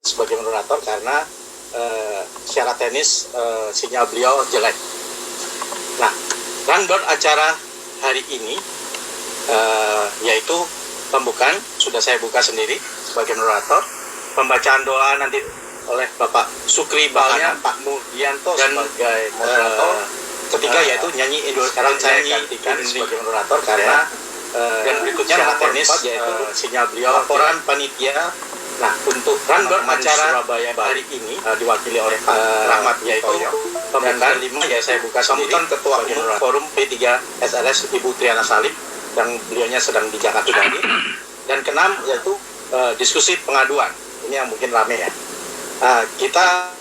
sebagai moderator karena secara teknis sinyal beliau jelek. Nah, rundown acara hari ini yaitu pembukaan sudah saya buka sendiri sebagai moderator, pembacaan doa nanti oleh Bapak Sukri Bahanan, Pak Mudianto sebagai moderator. Ketiga yaitu nyanyi Indonesia. Sekarang saya gantikan sebagai moderator karena dan berikutnya secara teknis yaitu sinyal beliau laporan panitia. Nah, untuk rundown acara Surabaya hari ini diwakili oleh Pak Rahmat yaitu pembukaan 5 ya saya buka sendiri Ketua Umum Forum P3 SLS Ibu Triana Salim yang beliaunya sedang di Jakarta tadi. Dan keenam yaitu diskusi pengaduan. Ini yang mungkin rame ya. Kita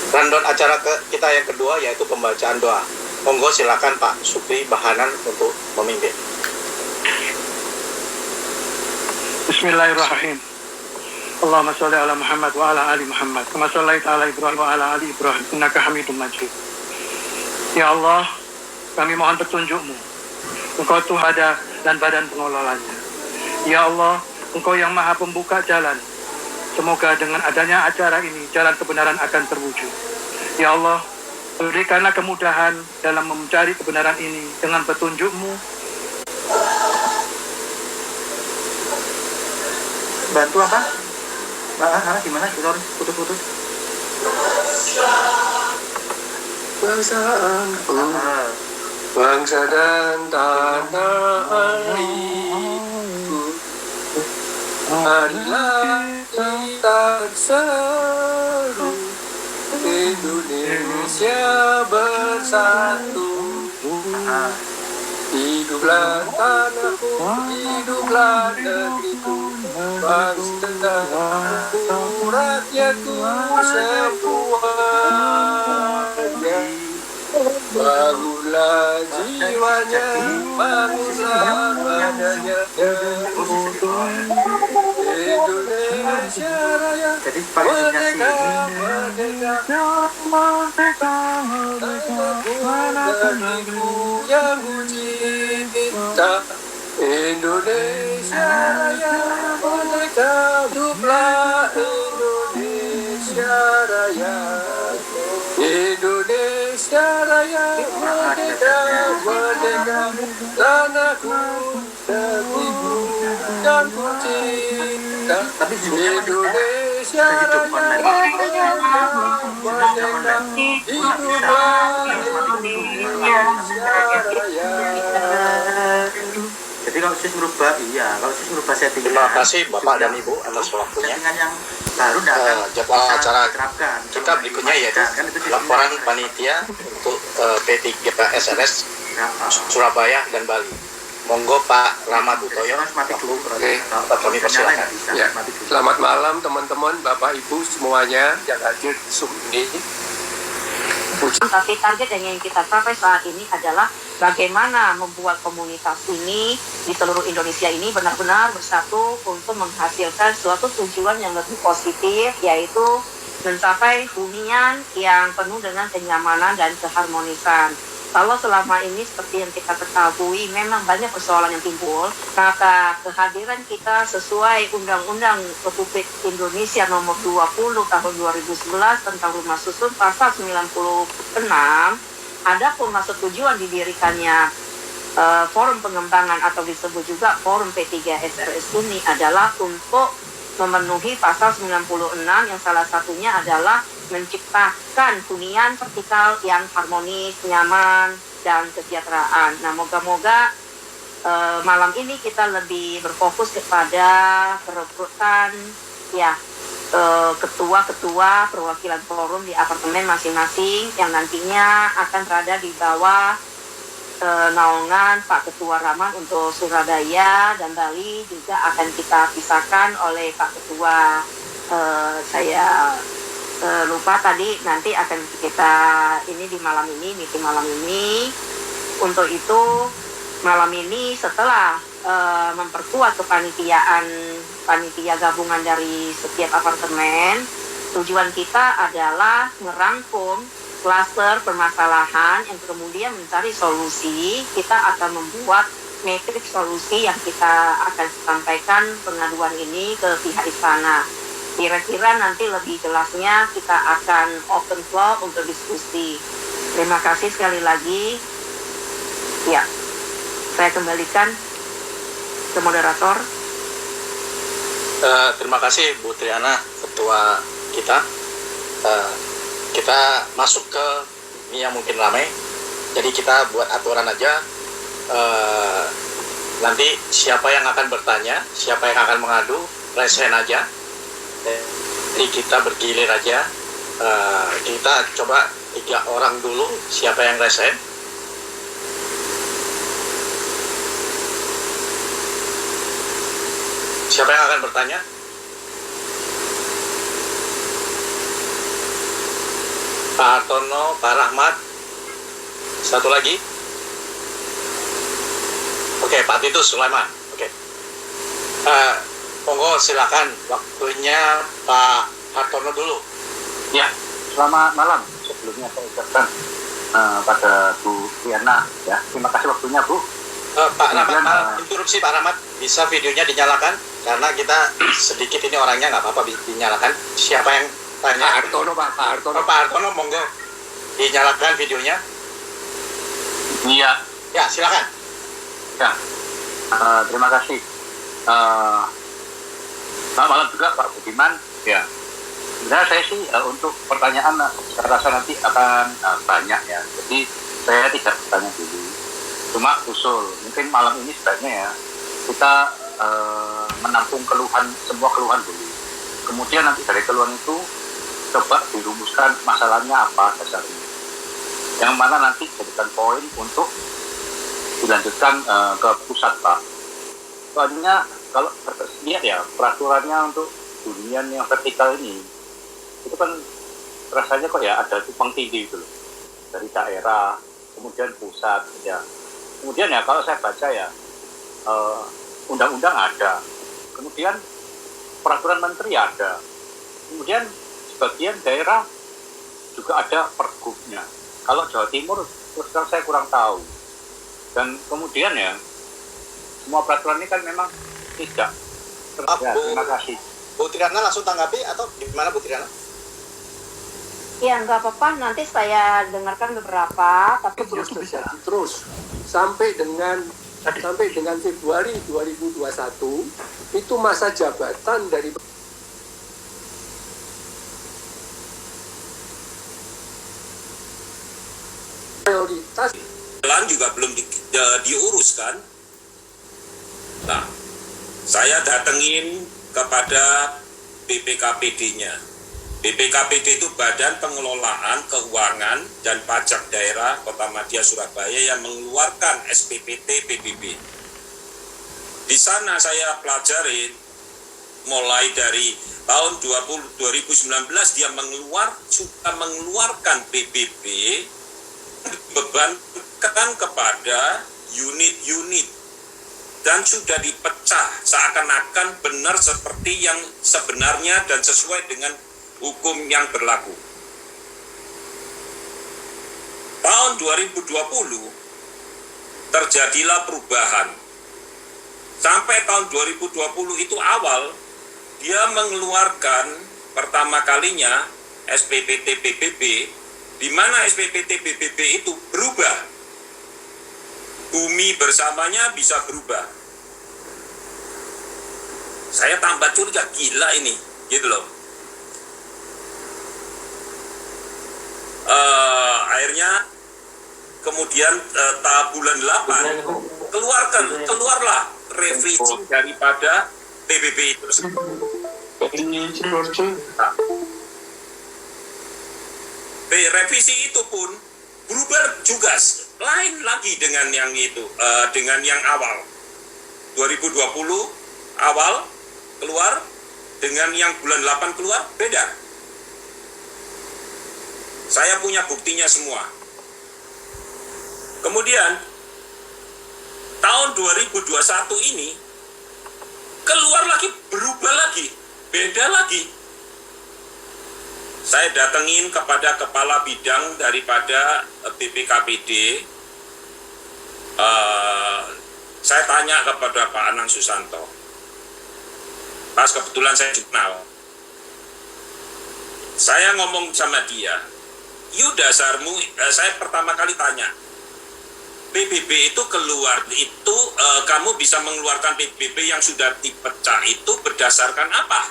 rundown acara kita yang kedua yaitu pembacaan doa. Monggo silakan Pak Sukri Bahanan untuk memimpin. Bismillahirrahmanirrahim. Allahumma sholli ala Muhammad wa ala ali Muhammad. Kama shallaita ala Ibrahim wa ala ali Ibrahim. Innaka Hamidum Majid. Ya Allah, kami mohon petunjuk-Mu. Engkau Tuhada dan badan pengelolanya. Ya Allah, Engkau yang maha pembuka jalan. Semoga dengan adanya acara ini, jalan kebenaran akan terwujud. Ya Allah, berikanlah kemudahan dalam mencari kebenaran ini dengan petunjuk-Mu. Bantu apa? Gimana? Sorry, putus-putus. Bangsaanku, bangsa dan tanah airku, marilah kita seru, Indonesia bersatu. Hiduplah tanahku, hiduplah negeriku, bangsaku, rakyatku semuanya. Bangunlah jiwanya, bangunlah badannya, Indonesia Raya, merdeka, merdeka, tanahku yang ku cinta. Indonesia Raya, merdeka, hiduplah Indonesia Raya. Indonesia Raya, merdeka, merdeka, tanahku, negeriku yang ku cinta. Indonesia Raya, merdeka, hiduplah Indonesia Raya. Jadi kalau sis merubah settingan. Terima kasih Bapak dan Ibu atas waktunya. Settingan yang baru akan Jadwal acara diterapkan. kita berikutnya yaitu laporan panitia untuk P3 SLS Surabaya dan Bali. Monggo Pak Rahmat Utoyo. Kami persilakan. Ya. Selamat malam teman-teman, Bapak Ibu semuanya yang hadir di Zoom ini. Tapi target yang ingin kita capai saat ini adalah bagaimana membuat komunitas ini di seluruh Indonesia ini benar-benar bersatu untuk menghasilkan suatu tujuan yang lebih positif, yaitu mencapai hunian yang penuh dengan kenyamanan dan keharmonisan. Kalau selama ini seperti yang kita ketahui memang banyak persoalan yang timbul, maka kehadiran kita sesuai Undang-Undang Republik Indonesia Nomor 20 Tahun 2011 tentang Rumah Susun Pasal 96, ada pun maksud tujuan didirikannya forum pengembangan atau disebut juga forum P3 SLS ini adalah untuk memenuhi pasal 96 yang salah satunya adalah menciptakan hunian vertikal yang harmonis, nyaman, dan kesejahteraan. Nah, moga-moga malam ini kita lebih berfokus kepada perekrutan ketua-ketua perwakilan forum di apartemen masing-masing yang nantinya akan berada di bawah naungan Pak Ketua Rahman untuk Surabaya dan Bali juga akan kita pisahkan oleh Pak Ketua saya lupa tadi, nanti akan kita ini di malam ini, meeting malam ini. Untuk itu malam ini setelah memperkuat panitia gabungan dari setiap apartemen, tujuan kita adalah merangkum klaster permasalahan yang kemudian mencari solusi. Kita akan membuat matriks solusi yang kita akan sampaikan pengaduan ini ke pihak istana. Kira-kira nanti lebih jelasnya kita akan open floor untuk diskusi. Terima kasih sekali lagi. Ya, saya kembalikan ke moderator. Terima kasih Bu Triana, ketua kita. Kita masuk ke ini yang mungkin ramai. Jadi kita buat aturan aja. Nanti siapa yang akan bertanya, siapa yang akan mengadu, resen aja. Jadi kita bergilir aja. Kita coba 3 orang dulu, siapa yang resen. Siapa yang akan bertanya? Pak Hartono, Pak Rahmat, satu lagi. Oke, Pak Titus Sulaiman. Oke. Monggo silakan, waktunya Pak Hartono dulu. Ya, selamat malam. Sebelumnya saya ucapkan pada Bu Triana, ya, terima kasih waktunya Bu. Pak Rahmat, interupsi Pak Rahmat, bisa videonya dinyalakan? Karena kita sedikit ini orangnya nggak apa-apa dinyalakan. Siapa yang tanya? Pak Hartono, Pak Hartono. Pak Hartono, monggo dinyalakan videonya. Iya. Ya, silakan. Ya, terima kasih. Selamat malam juga Pak Budiman. Ya, sebenarnya saya sih untuk pertanyaan saya rasa nanti akan banyak ya. Jadi saya tidak bertanya dulu. Cuma usul, mungkin malam ini sebaiknya ya kita menampung semua keluhan dulu. Kemudian nanti dari keluhan itu coba dirumuskan masalahnya apa dasarnya. Yang mana nanti jadikan poin untuk dilanjutkan ke pusat Pak. Soalnya kalau lihat ya peraturannya untuk hunian yang vertikal ini itu kan rasanya kok ya ada tumpang tindih gitu loh, dari daerah kemudian pusat ya. Kemudian ya kalau saya baca ya undang-undang ada, kemudian peraturan menteri ada, kemudian sebagian daerah juga ada pergubnya. Kalau Jawa Timur terus terang saya kurang tahu. Dan kemudian ya semua peraturan ini kan memang tidak ya, terima kasih. Bu Triana langsung tanggapi atau gimana Bu Triana? Ya, nggak apa-apa. Nanti saya dengarkan beberapa. Tapi terus sampai dengan Februari 2021 itu masa jabatan dari prioritas juga belum diuruskan. Nah, saya datengin kepada BPKPD-nya. BPKPD itu Badan Pengelolaan Keuangan dan Pajak Daerah Kotamadya Surabaya yang mengeluarkan SPPT PBB. Di sana saya pelajari mulai dari tahun 2019 dia sudah mengeluarkan PBB dibebankan kepada unit-unit dan sudah dipecah seakan-akan benar seperti yang sebenarnya dan sesuai dengan hukum yang berlaku. Tahun 2020 terjadilah perubahan. Sampai tahun 2020 itu awal dia mengeluarkan pertama kalinya SPPT PBB, di mana SPPT PBB itu berubah. Bumi bersamanya bisa berubah. Saya tambah curiga, gila ini, gitu loh. Akhirnya kemudian tahap bulan 8 keluarlah revisi daripada PBB itu. Revisi itu pun berubah juga, lain lagi dengan yang itu, dengan yang awal 2020 awal keluar dengan yang bulan 8 keluar beda. Saya punya buktinya semua. Kemudian tahun 2021 ini keluar lagi, berubah lagi, beda lagi. saya datengin kepada kepala bidang daripada BPKPD. Saya tanya kepada Pak Anang Susanto. Pas kebetulan saya kenal. Saya ngomong sama dia, "Yu dasarmu," saya pertama kali tanya, PBB itu keluar, itu kamu bisa mengeluarkan PBB yang sudah dipecah itu berdasarkan apa?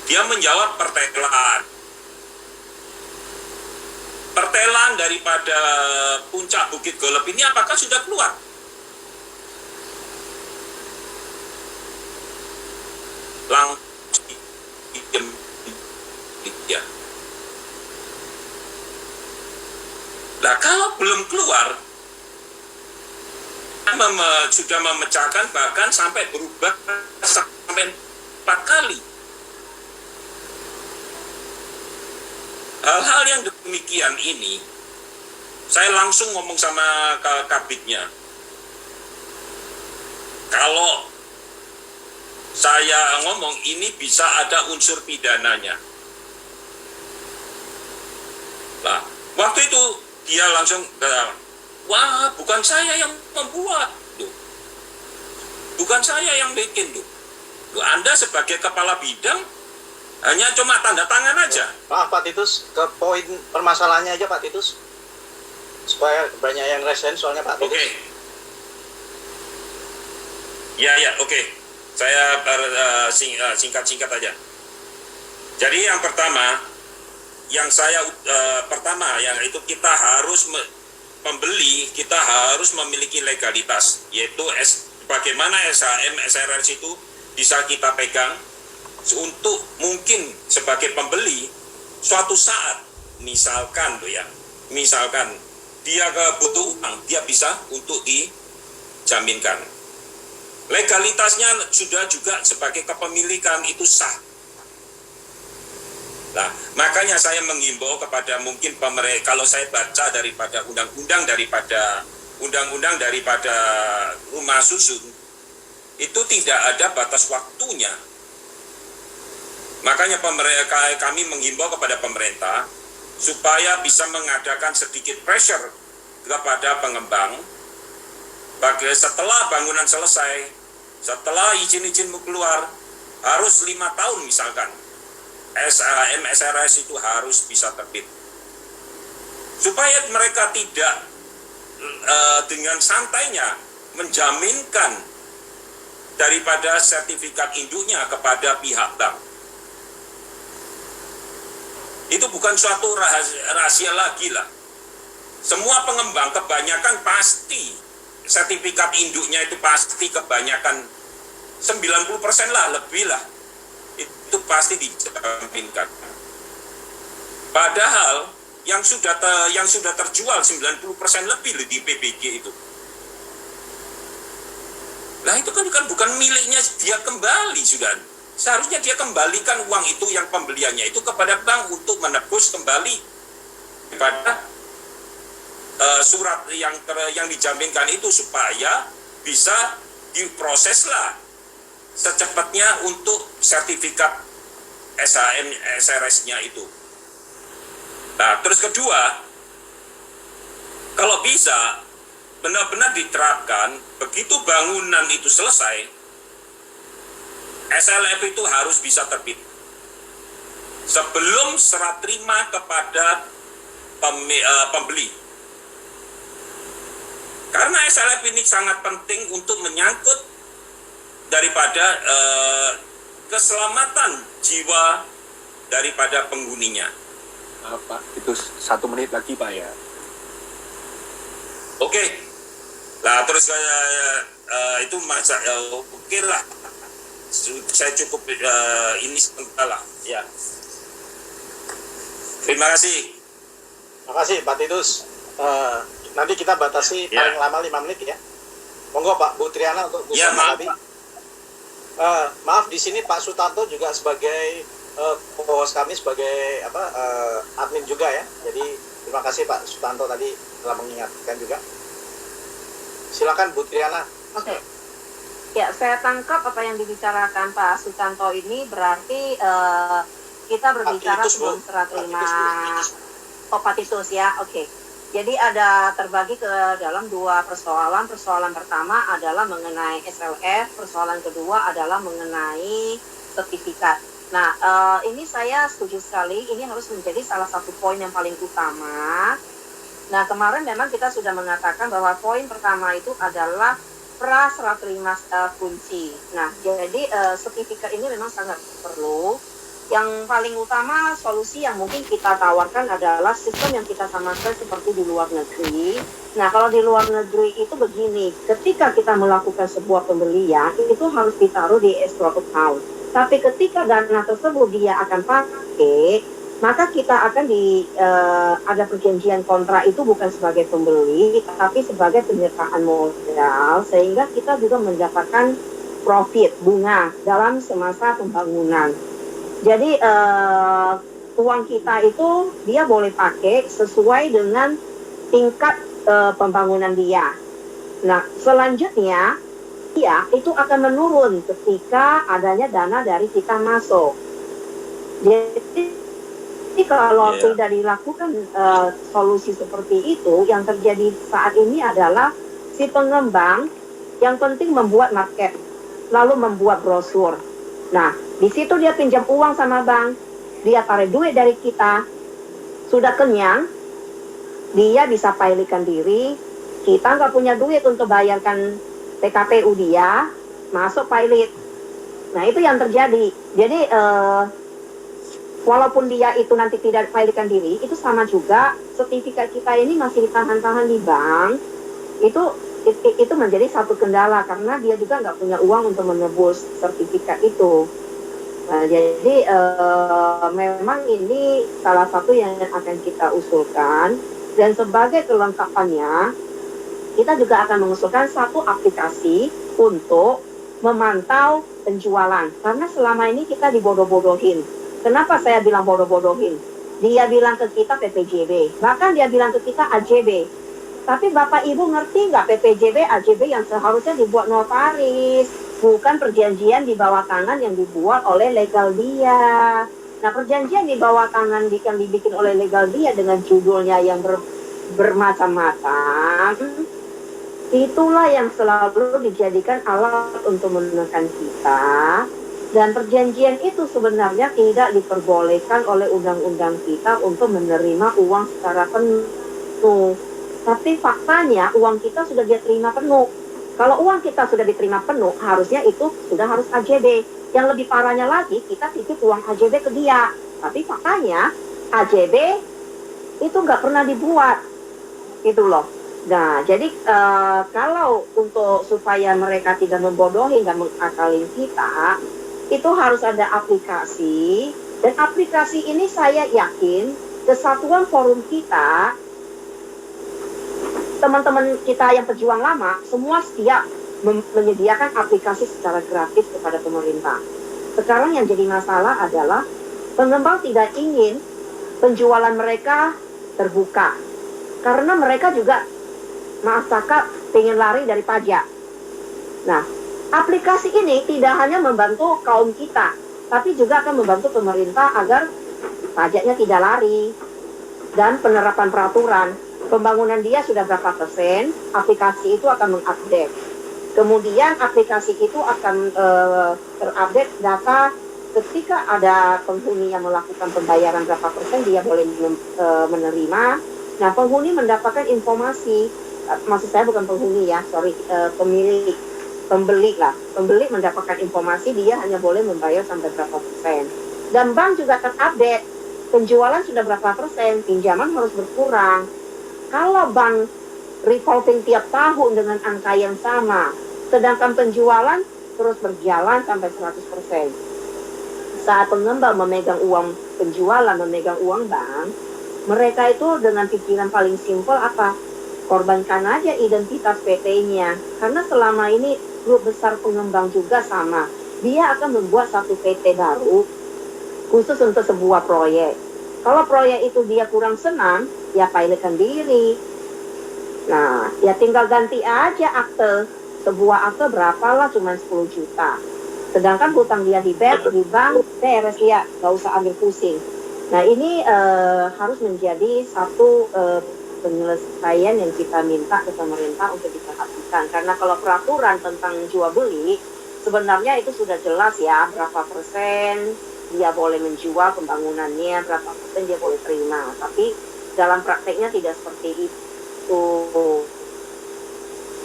Dia menjawab pertelaan. Pertelaan daripada puncak Bukit Golep ini apakah sudah keluar? Langsung ya. Nah, kalau belum keluar, sudah memecahkan bahkan sampai berubah sampai 4 kali. Hal-hal yang demikian ini, saya langsung ngomong sama kabitnya. Kalau saya ngomong ini bisa ada unsur pidananya. Nah, waktu itu dia langsung, "Wah, bukan saya yang membuat, tuh. Bukan saya yang bikin, tuh. Anda sebagai kepala bidang hanya cuma tanda tangan aja." Maaf Pak Titus, ke poin permasalahannya aja Pak Titus, supaya banyak yang resen soalnya Pak Titus. Oke. Ya, oke. Saya singkat-singkat aja. Jadi yang pertama, yang itu kita harus membeli, kita harus memiliki legalitas, yaitu bagaimana SHM, SRS itu bisa kita pegang untuk mungkin sebagai pembeli suatu saat, misalkan dia butuh uang, dia bisa untuk dijaminkan. Legalitasnya sudah juga sebagai kepemilikan itu sah. Nah, makanya saya menghimbau kepada mungkin pemerintah, kalau saya baca daripada undang-undang daripada rumah susun, itu tidak ada batas waktunya. Makanya kami menghimbau kepada pemerintah supaya bisa mengadakan sedikit pressure kepada pengembang. Setelah bangunan selesai, setelah izin-izinmu keluar, harus 5 tahun misalkan, SHM, SRS itu harus bisa terbit. Supaya mereka tidak dengan santainya menjaminkan daripada sertifikat induknya kepada pihak bank. Itu bukan suatu rahasia lagi lah. Semua pengembang kebanyakan pasti sertifikat induknya itu pasti kebanyakan 90% lah, lebih lah. Itu pasti dijaminkan. Padahal yang sudah terjual 90% lebih di PBG itu. Nah, itu kan bukan miliknya dia kembali sudah. Seharusnya dia kembalikan uang itu yang pembeliannya itu kepada bank untuk menebus kembali kepada surat yang dijaminkan itu supaya bisa diproseslah secepatnya untuk sertifikat SHM SRS-nya itu. Nah, terus kedua, kalau bisa benar-benar diterapkan, begitu bangunan itu selesai, SLF itu harus bisa terbit sebelum serah terima kepada pembeli. Karena SLF ini sangat penting untuk menyangkut daripada keselamatan jiwa daripada penghuninya. Pak, itu 1 menit lagi Pak ya. Oke. Nah, terus itu masa oke lah. Saya cukup ini sebentar lah. Ya. Terima kasih. Terima kasih Pak Titus. Nanti kita batasi paling lama 5 menit ya. Monggo Pak Bu Triana untuk ya, maaf. Maaf di sini Pak Sutanto juga sebagai host kami sebagai admin juga ya. Jadi terima kasih Pak Sutanto tadi telah mengingatkan juga. Silakan Bu Triana. Oke. Ya, saya tangkap apa yang dibicarakan Pak Sutanto ini berarti kita berbicara Partitus, Bu. sebelum serah terima Partitus, partitus ya, oke. Jadi ada terbagi ke dalam dua persoalan. Persoalan pertama adalah mengenai SLF, persoalan kedua adalah mengenai sertifikat. Nah, ini saya setuju sekali, ini harus menjadi salah satu poin yang paling utama. Nah, kemarin memang kita sudah mengatakan bahwa poin pertama itu adalah pra serah terima kunci. Nah, jadi sertifikat ini memang sangat perlu. Yang paling utama solusi yang mungkin kita tawarkan adalah sistem yang kita samakan seperti di luar negeri. Nah, kalau di luar negeri itu begini, ketika kita melakukan sebuah pembelian, itu harus ditaruh di escrow account. Tapi ketika dana tersebut dia akan pakai, maka kita akan ada perjanjian kontrak itu bukan sebagai pembeli, tapi sebagai penyertaan modal, sehingga kita juga mendapatkan profit, bunga dalam semasa pembangunan. Jadi uang kita itu dia boleh pakai sesuai dengan tingkat pembangunan dia. Nah, selanjutnya dia itu akan menurun ketika adanya dana dari kita masuk. Jadi kalau tidak dilakukan solusi seperti itu, yang terjadi saat ini adalah si pengembang yang penting membuat market, lalu membuat brosur. Nah, di situ dia pinjam uang sama bank, dia tarik duit dari kita, sudah kenyang, dia bisa pilotkan diri, kita nggak punya duit untuk bayarkan PKPU dia, masuk pilot. Nah, itu yang terjadi. Jadi, walaupun dia itu nanti tidak pilotkan diri, itu sama juga sertifikat kita ini masih ditahan-tahan di bank, itu menjadi satu kendala karena dia juga nggak punya uang untuk menebus sertifikat itu. Nah, jadi memang ini salah satu yang akan kita usulkan, dan sebagai kelengkapannya kita juga akan mengusulkan satu aplikasi untuk memantau penjualan, karena selama ini kita dibodoh-bodohin. Kenapa saya bilang bodoh-bodohin? Dia bilang ke kita PPJB, bahkan dia bilang ke kita AJB. Tapi Bapak Ibu ngerti nggak PPJB, AJB yang seharusnya dibuat notaris, bukan perjanjian di bawah tangan yang dibuat oleh legal dia. Nah, perjanjian di bawah tangan yang dibikin oleh legal dia dengan judulnya yang bermacam-macam, itulah yang selalu dijadikan alat untuk menekan kita. Dan perjanjian itu sebenarnya tidak diperbolehkan oleh undang-undang kita untuk menerima uang secara penuh. Tapi faktanya uang kita sudah dia terima penuh. Kalau uang kita sudah diterima penuh, harusnya itu sudah harus AJB. Yang lebih parahnya lagi, kita titip uang AJB ke dia. Tapi faktanya AJB itu nggak pernah dibuat. Itu loh. Nah, jadi kalau untuk supaya mereka tidak membodohi dan mengakalin kita, itu harus ada aplikasi. Dan aplikasi ini saya yakin Kesatuan Forum kita, teman-teman kita yang pejuang lama, semua siap menyediakan aplikasi secara gratis kepada pemerintah. Sekarang yang jadi masalah adalah pengembang tidak ingin penjualan mereka terbuka. Karena mereka juga masyarakat pengen lari dari pajak. Nah, aplikasi ini tidak hanya membantu kaum kita, tapi juga akan membantu pemerintah agar pajaknya tidak lari. Dan penerapan peraturan, pembangunan dia sudah berapa persen, aplikasi itu akan mengupdate. Kemudian aplikasi itu akan terupdate data ketika ada penghuni yang melakukan pembayaran berapa persen dia boleh menerima. Nah, penghuni mendapatkan informasi, maksud saya bukan penghuni ya, pembeli mendapatkan informasi dia hanya boleh membayar sampai berapa persen. Dan bank juga terupdate, penjualan sudah berapa persen, pinjaman harus berkurang. Kalau bank revolving tiap tahun dengan angka yang sama, sedangkan penjualan terus berjalan sampai 100%. Saat pengembang memegang uang penjualan, memegang uang bank, mereka itu dengan pikiran paling simpel apa? Korbankan aja identitas PT-nya. Karena selama ini grup besar pengembang juga sama. Dia akan membuat satu PT baru khusus untuk sebuah proyek. Kalau proyek itu dia kurang senang, ya pilotkan diri. Nah, ya tinggal ganti aja akte. Sebuah akte berapalah, cuma 10 juta. Sedangkan hutang dia di bank, beres ya, nggak usah ambil pusing. Nah ini harus menjadi satu penyelesaian yang kita minta ke pemerintah untuk diperhatikan. Karena kalau peraturan tentang jual beli sebenarnya itu sudah jelas ya, berapa persen dia boleh menjual pembangunannya, berapa persen dia boleh terima. Tapi dalam prakteknya tidak seperti itu.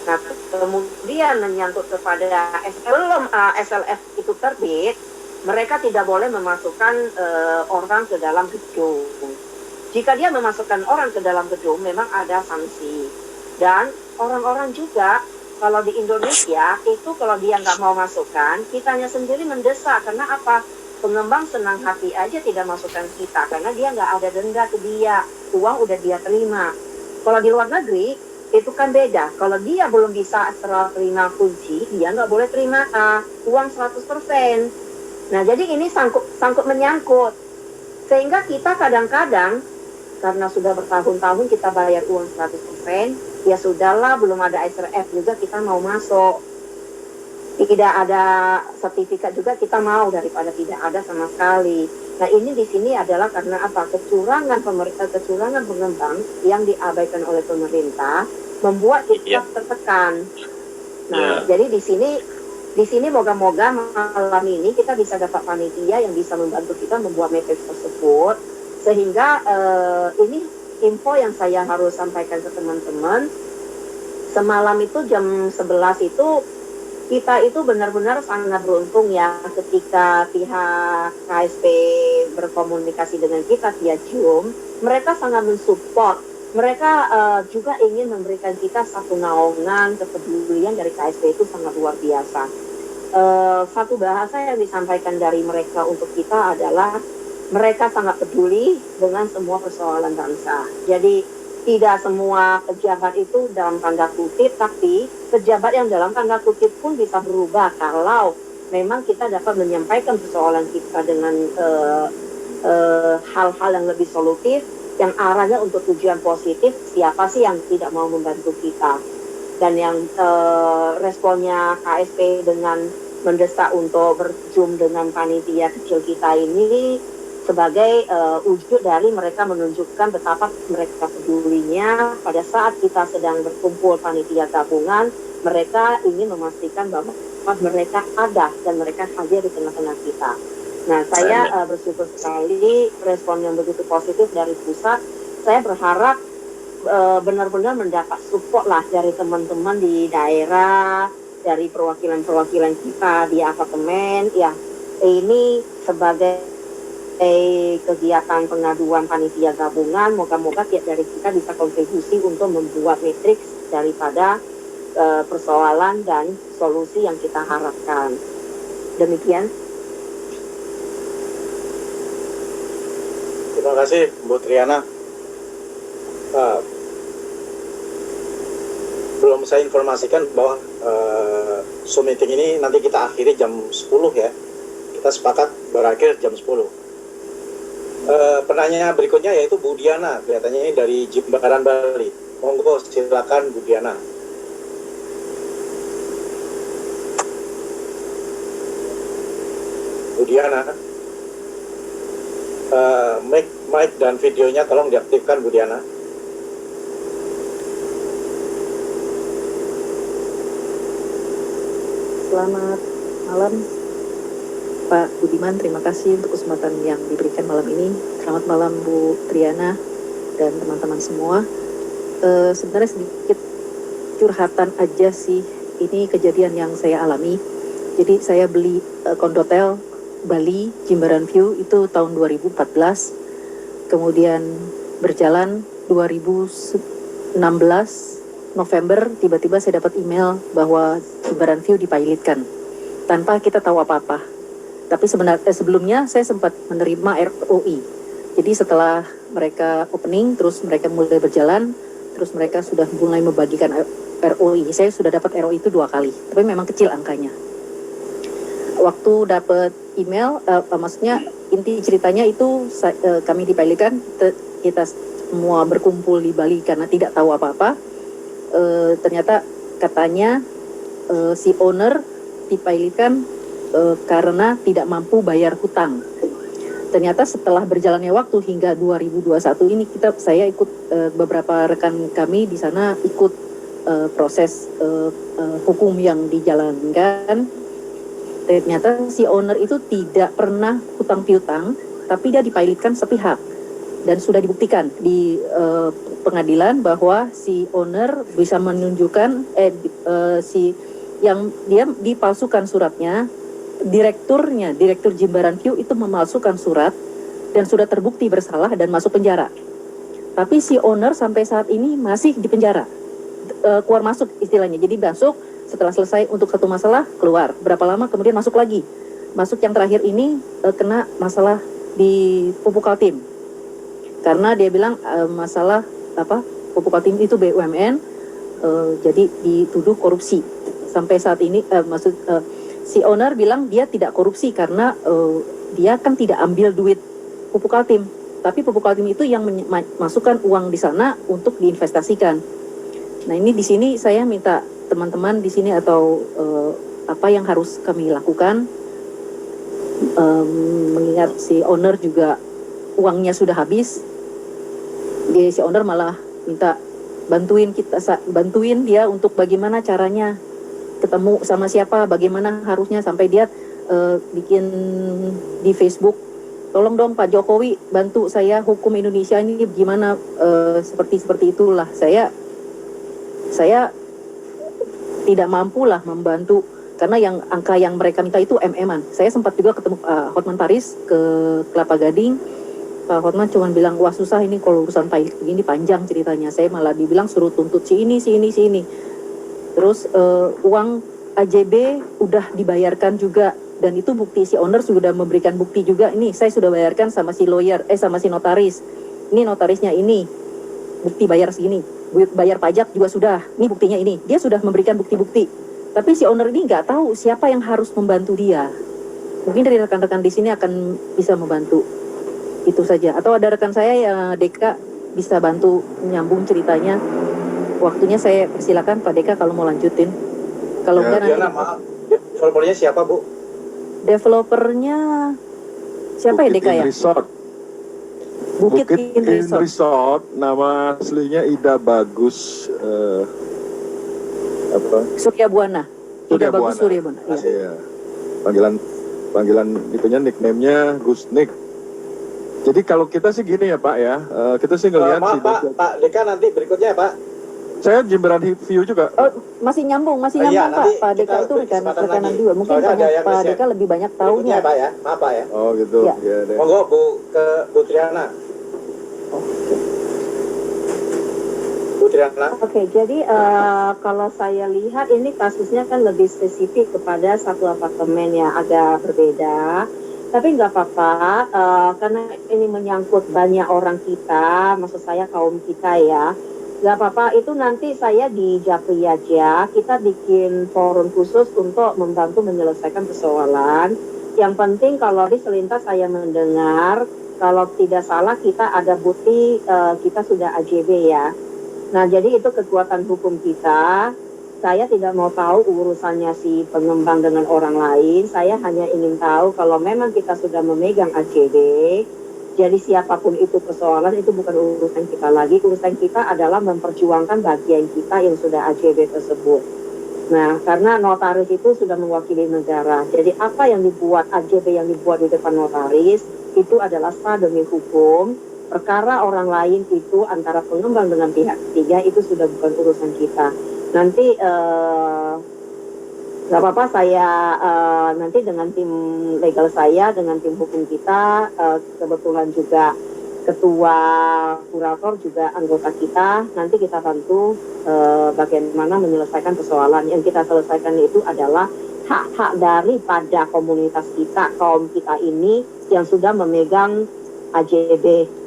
Nah kemudian menyangkut kepada sebelum SLF itu terbit, mereka tidak boleh memasukkan orang ke dalam gedung. Jika dia memasukkan orang ke dalam gedung, memang ada sanksi. Dan orang-orang juga, kalau di Indonesia, itu kalau dia nggak mau masukkan, kitanya sendiri mendesak. Karena apa? Pengembang senang hati aja tidak masukkan kita, karena dia nggak ada denda ke dia. Uang udah dia terima. Kalau di luar negeri, itu kan beda. Kalau dia belum bisa setelah terima kunci, dia nggak boleh terima uang 100%. Nah, jadi ini sangkut menyangkut. Sehingga kita kadang-kadang, karena sudah bertahun-tahun kita bayar uang 100%, ya sudahlah, belum ada SRF juga kita mau masuk. Tidak ada sertifikat juga kita mau daripada tidak ada sama sekali. Nah, ini di sini adalah karena apa? Kecurangan pengembang yang diabaikan oleh pemerintah membuat kita tertekan. Nah, jadi di sini moga-moga malam ini kita bisa dapat panitia yang bisa membantu kita membuat matriks tersebut, sehingga ini info yang saya harus sampaikan ke teman-teman. Semalam itu jam 11 itu kita itu benar-benar sangat beruntung ya, ketika pihak KSP berkomunikasi dengan kita via Zoom, mereka sangat mensupport. Mereka juga ingin memberikan kita satu naungan, kepedulian dari KSP itu sangat luar biasa. Satu bahasa yang disampaikan dari mereka untuk kita adalah mereka sangat peduli dengan semua persoalan bangsa. Jadi tidak semua pejabat itu dalam tanda kutip, tapi pejabat yang dalam tanda kutip pun bisa berubah kalau memang kita dapat menyampaikan persoalan kita dengan hal-hal yang lebih solutif, yang arahnya untuk tujuan positif. Siapa sih yang tidak mau membantu kita? Dan yang responnya KSP dengan mendesak untuk berzoom dengan panitia kecil kita ini sebagai wujud dari mereka menunjukkan betapa mereka pedulinya pada saat kita sedang berkumpul panitia gabungan. Mereka ingin memastikan bahwa mereka ada dan mereka hadir di tengah-tengah kita. Nah, saya bersyukur sekali respon yang begitu positif dari pusat. Saya berharap benar-benar mendapat support lah dari teman-teman di daerah, dari perwakilan-perwakilan kita di apartemen. Ya, ini sebagai kegiatan pengaduan panitia gabungan, moga-moga tiap dari kita bisa kontribusi untuk membuat matriks daripada persoalan dan solusi yang kita harapkan. Demikian. Terima kasih Bu Triana. Belum saya informasikan bahwa Zoom meeting ini nanti kita akhiri jam 10 ya. Kita sepakat berakhir jam 10. Penanya berikutnya yaitu Bu Diana, kelihatannya ini dari Jimbaran Bali. Monggo silakan Bu Diana. Bu Diana, mic dan videonya tolong diaktifkan Bu Diana. Selamat malam Pak Budiman, terima kasih untuk kesempatan yang diberikan malam ini. Selamat malam Bu Triana dan teman-teman semua. Sebenarnya sedikit curhatan aja sih, ini kejadian yang saya alami. Jadi saya beli kondotel Bali Jimbaran View itu tahun 2014, kemudian berjalan 2016 November tiba-tiba saya dapat email bahwa Jimbaran View dipilotkan tanpa kita tahu apa-apa. Tapi sebenarnya sebelumnya saya sempat menerima ROI. Jadi setelah mereka opening, terus mereka mulai berjalan, terus mereka sudah mulai membagikan ROI. Saya sudah dapat ROI itu 2 kali, tapi memang kecil angkanya. Waktu dapat email, maksudnya inti ceritanya itu kami dipilotkan, kita semua berkumpul di Bali karena tidak tahu apa-apa. Ternyata katanya si owner dipilotkan karena tidak mampu bayar hutang. Ternyata setelah berjalannya waktu hingga 2021 ini saya ikut beberapa rekan kami di sana ikut proses hukum yang dijalankan. Ternyata si owner itu tidak pernah hutang piutang, tapi dia dipilotkan sepihak dan sudah dibuktikan di pengadilan bahwa si owner bisa menunjukkan yang dia dipalsukan suratnya. Direktur Jimbaran View itu memalsukan surat dan sudah terbukti bersalah dan masuk penjara. Tapi si owner sampai saat ini masih di penjara, keluar masuk istilahnya. Jadi masuk setelah selesai untuk satu masalah keluar, berapa lama kemudian masuk lagi. Masuk yang terakhir ini kena masalah di Pupuk Kaltim, karena dia bilang masalah Pupuk Kaltim itu BUMN, jadi dituduh korupsi. Sampai saat ini si owner bilang dia tidak korupsi karena dia kan tidak ambil duit Pupuk Kaltim, tapi Pupuk Kaltim itu yang masukkan uang di sana untuk diinvestasikan. Nah, ini di sini saya minta teman-teman di sini atau apa yang harus kami lakukan, mengingat si owner juga uangnya sudah habis. Si owner malah minta bantuin dia untuk bagaimana caranya ketemu sama siapa, bagaimana harusnya, sampai dia bikin di Facebook, tolong dong Pak Jokowi bantu saya hukum Indonesia ini gimana, seperti itulah. Saya tidak mampu lah membantu karena angka yang mereka minta itu MM-an. Saya sempat juga ketemu Hotman Paris ke Kelapa Gading. Pak Hotman cuma bilang, wah susah ini kalau urusan pilot begini, panjang ceritanya. Saya malah dibilang suruh tuntut si ini. Terus uang AJB udah dibayarkan juga, dan itu bukti, si owner sudah memberikan bukti juga. Ini saya sudah bayarkan sama si sama si notaris. Ini notarisnya ini, bukti bayar segini. Bayar pajak juga sudah. Ini buktinya ini. Dia sudah memberikan bukti-bukti. Tapi si owner ini nggak tahu siapa yang harus membantu dia. Mungkin dari rekan-rekan di sini akan bisa membantu. Itu saja. Atau ada rekan saya yang Deka bisa bantu nyambung ceritanya. Waktunya saya persilakan Pak Deka kalau mau lanjutin. Kalau enggak nanti. Maaf. Developernya siapa, Bu? Developernya siapa ya Deka ya? Resort. Bukit In Resort. Nama aslinya Ida Bagus Surya Buana. Ida Bagus Surya Buana. Iya. Panggilan itunya, nickname-nya Gusnik. Jadi kalau kita sih gini ya Pak ya, kita sih ngelihat maaf Pak Deka nanti berikutnya ya Pak. Saya Jimbaran View juga. Masih nyambung Pak. Pak Deka itu rekanan juga. Mungkin Pak Deka lebih banyak tahunya. Pak ya, maaf Pak ya. Oh gitu. Ya. Ya, monggo Bu Triana. Bu Triana. Oke, jadi kalau saya lihat ini kasusnya kan lebih spesifik kepada satu apartemen yang agak berbeda. Tapi nggak apa-apa, karena ini menyangkut banyak orang kita, maksud saya kaum kita ya. Nggak apa-apa, itu nanti saya di Japri aja, kita bikin forum khusus untuk membantu menyelesaikan persoalan. Yang penting kalau di selintas saya mendengar, kalau tidak salah kita ada bukti kita sudah AJB ya. Nah, jadi itu kekuatan hukum kita. Saya tidak mau tahu urusannya si pengembang dengan orang lain. Saya hanya ingin tahu kalau memang kita sudah memegang AJB, jadi siapapun itu persoalan, itu bukan urusan kita lagi. Urusan kita adalah memperjuangkan bagian kita yang sudah AJB tersebut. Nah, karena notaris itu sudah mewakili negara. Jadi apa yang dibuat, AJB yang dibuat di depan notaris, itu adalah sah demi hukum. Perkara orang lain itu antara pengembang dengan pihak ketiga, itu sudah bukan urusan kita. Nanti nggak apa-apa, saya nanti dengan tim legal saya, dengan tim hukum kita, kebetulan juga ketua kurator juga anggota kita, nanti kita bantu bagaimana menyelesaikan persoalan. Yang kita selesaikan itu adalah hak-hak daripada komunitas kita, kaum kita ini yang sudah memegang AJB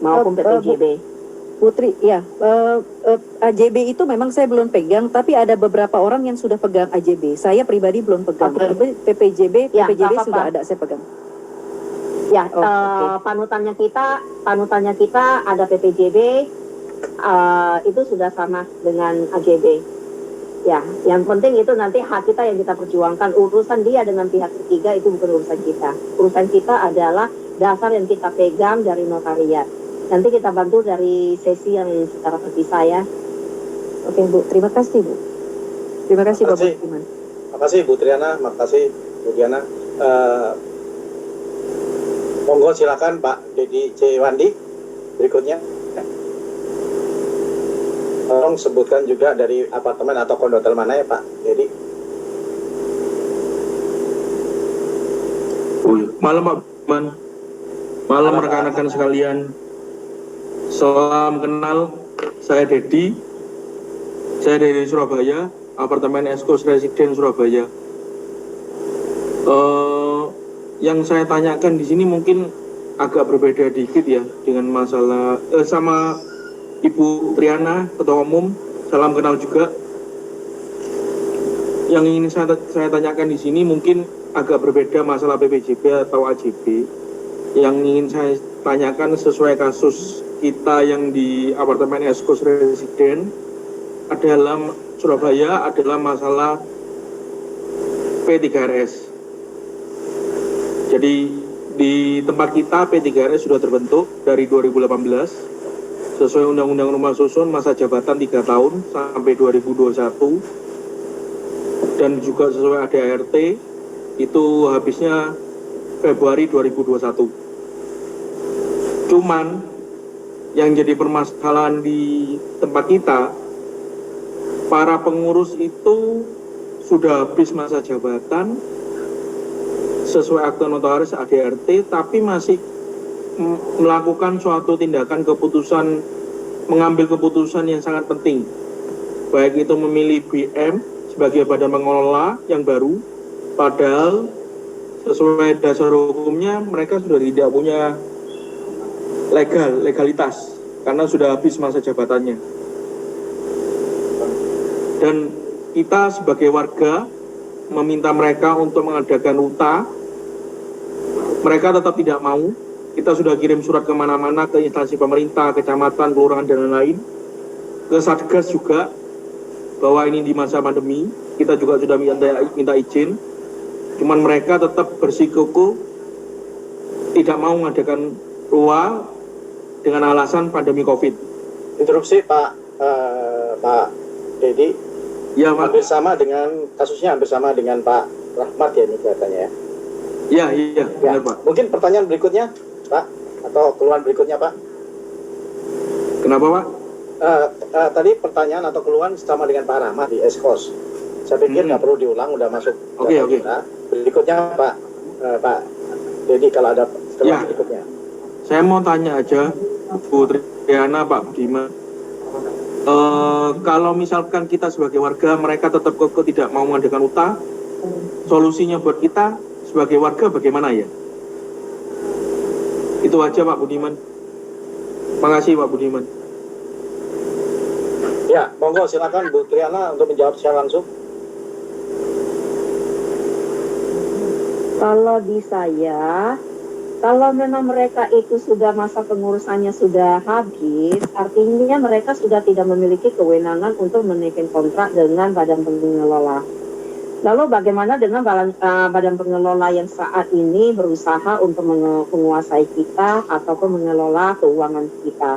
maupun PPJB. Putri, ya, AJB itu memang saya belum pegang, tapi ada beberapa orang yang sudah pegang AJB. Saya pribadi belum pegang. Okay. PPJB Ya, sudah ada, saya pegang. Ya, panutannya kita ada PPJB, itu sudah sama dengan AJB. Ya, yang penting itu nanti hak kita yang kita perjuangkan. Urusan dia dengan pihak ketiga itu bukan urusan kita. Urusan kita adalah dasar yang kita pegang dari notariat. Nanti kita bantu dari sesi yang secara terpisah ya. Oke Bu, terima kasih Bu. Terima kasih Pak Terima kasih. Budiman. Terima kasih Bu Triana, terima kasih Bu Diana. Monggo silakan Pak Dedi C. Wandi berikutnya. Tolong sebutkan juga dari apartemen atau kondotel mana ya Pak Dedi. Malam Pak Budiman, malam rekan-rekan sekalian. Salam kenal, saya Dedi. Saya dari Surabaya, apartemen Eskos Residen Surabaya. Yang saya tanyakan di sini mungkin agak berbeda dikit ya dengan masalah sama Ibu Triana, Ketua Umum. Salam kenal juga. Yang ingin saya tanyakan di sini mungkin agak berbeda masalah PPJB atau AJB. Yang ingin saya tanyakan sesuai kasus kita yang di apartemen Eskos Residen adalah Surabaya adalah masalah P3RS. Jadi di tempat kita P3RS sudah terbentuk dari 2018 sesuai Undang-Undang Rumah Susun masa jabatan 3 tahun sampai 2021 dan juga sesuai ADART itu habisnya Februari 2021. Cuman yang jadi permasalahan di tempat kita, para pengurus itu sudah habis masa jabatan sesuai akte notaris ADART, tapi masih melakukan suatu tindakan mengambil keputusan yang sangat penting, baik itu memilih BM sebagai badan pengelola yang baru, padahal sesuai dasar hukumnya mereka sudah tidak punya legalitas karena sudah habis masa jabatannya. Dan kita sebagai warga meminta mereka untuk mengadakan UTA, mereka tetap tidak mau. Kita sudah kirim surat kemana-mana, ke instansi pemerintah, kecamatan, kelurahan, dan lain-lain. Ke Satgas juga, bahwa ini di masa pandemi, kita juga sudah minta izin. Cuman mereka tetap bersikukuh, tidak mau mengadakan RUA dengan alasan pandemi COVID. Interupsi Pak Dedi. Ya, Pak. Hampir sama dengan kasusnya hampir sama dengan Pak Rahmat ya ini kelihatannya ya. Iya, benar Pak. Mungkin pertanyaan berikutnya Pak atau keluhan berikutnya Pak. Kenapa Pak? Tadi pertanyaan atau keluhan sama dengan Pak Rahmat di Eskos. Saya pikir nggak perlu diulang, udah masuk. Oke. Berikutnya Pak Dedi kalau ada keluhan berikutnya. Saya mau tanya aja Bu Triana, Pak Budiman. Kalau misalkan kita sebagai warga, mereka tetap tidak mau mengadakan UTA, solusinya buat kita sebagai warga bagaimana ya? Itu aja Pak Budiman. Makasih Pak Budiman. Ya, monggo silakan Bu Triana untuk menjawab secara langsung. Kalau di saya, kalau memang mereka itu sudah masa pengurusannya sudah habis, artinya mereka sudah tidak memiliki kewenangan untuk menaikkan kontrak dengan badan pengelola. Lalu bagaimana dengan badan pengelola yang saat ini berusaha untuk menguasai kita ataupun mengelola keuangan kita?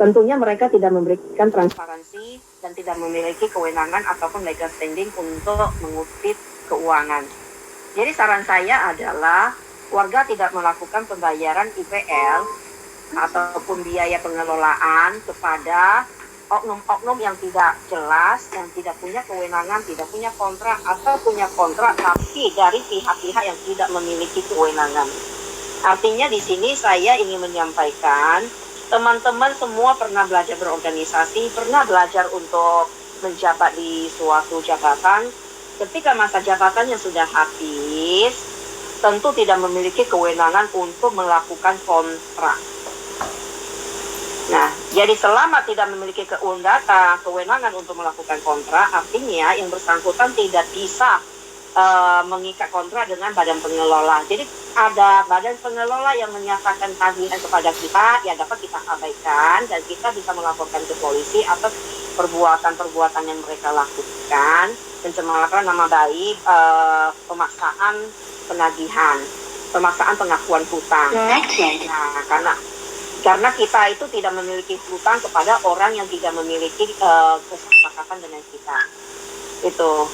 Tentunya mereka tidak memberikan transparansi dan tidak memiliki kewenangan ataupun legal standing untuk mengutip keuangan. Jadi saran saya adalah warga tidak melakukan pembayaran IPL ataupun biaya pengelolaan kepada oknum-oknum yang tidak jelas, yang tidak punya kewenangan, tidak punya kontrak, atau punya kontrak tapi dari pihak-pihak yang tidak memiliki kewenangan. Artinya di sini saya ingin menyampaikan, teman-teman semua pernah belajar berorganisasi, pernah belajar untuk menjabat di suatu jabatan. Ketika masa jabatannya sudah habis, tentu tidak memiliki kewenangan untuk melakukan kontrak. Nah, jadi selama tidak memiliki kewenangan untuk melakukan kontrak, artinya yang bersangkutan tidak bisa mengikat kontrak dengan badan pengelola. Jadi ada badan pengelola yang menyatakan tagihan kepada kita, ya dapat kita abaikan dan kita bisa melaporkan ke polisi atau perbuatan-perbuatan yang mereka lakukan, pencemaran nama baik, pemaksaan penagihan, pemaksaan pengakuan hutang. Nah, karena kita itu tidak memiliki hutang kepada orang yang tidak memiliki kesepakatan dengan kita. Itu.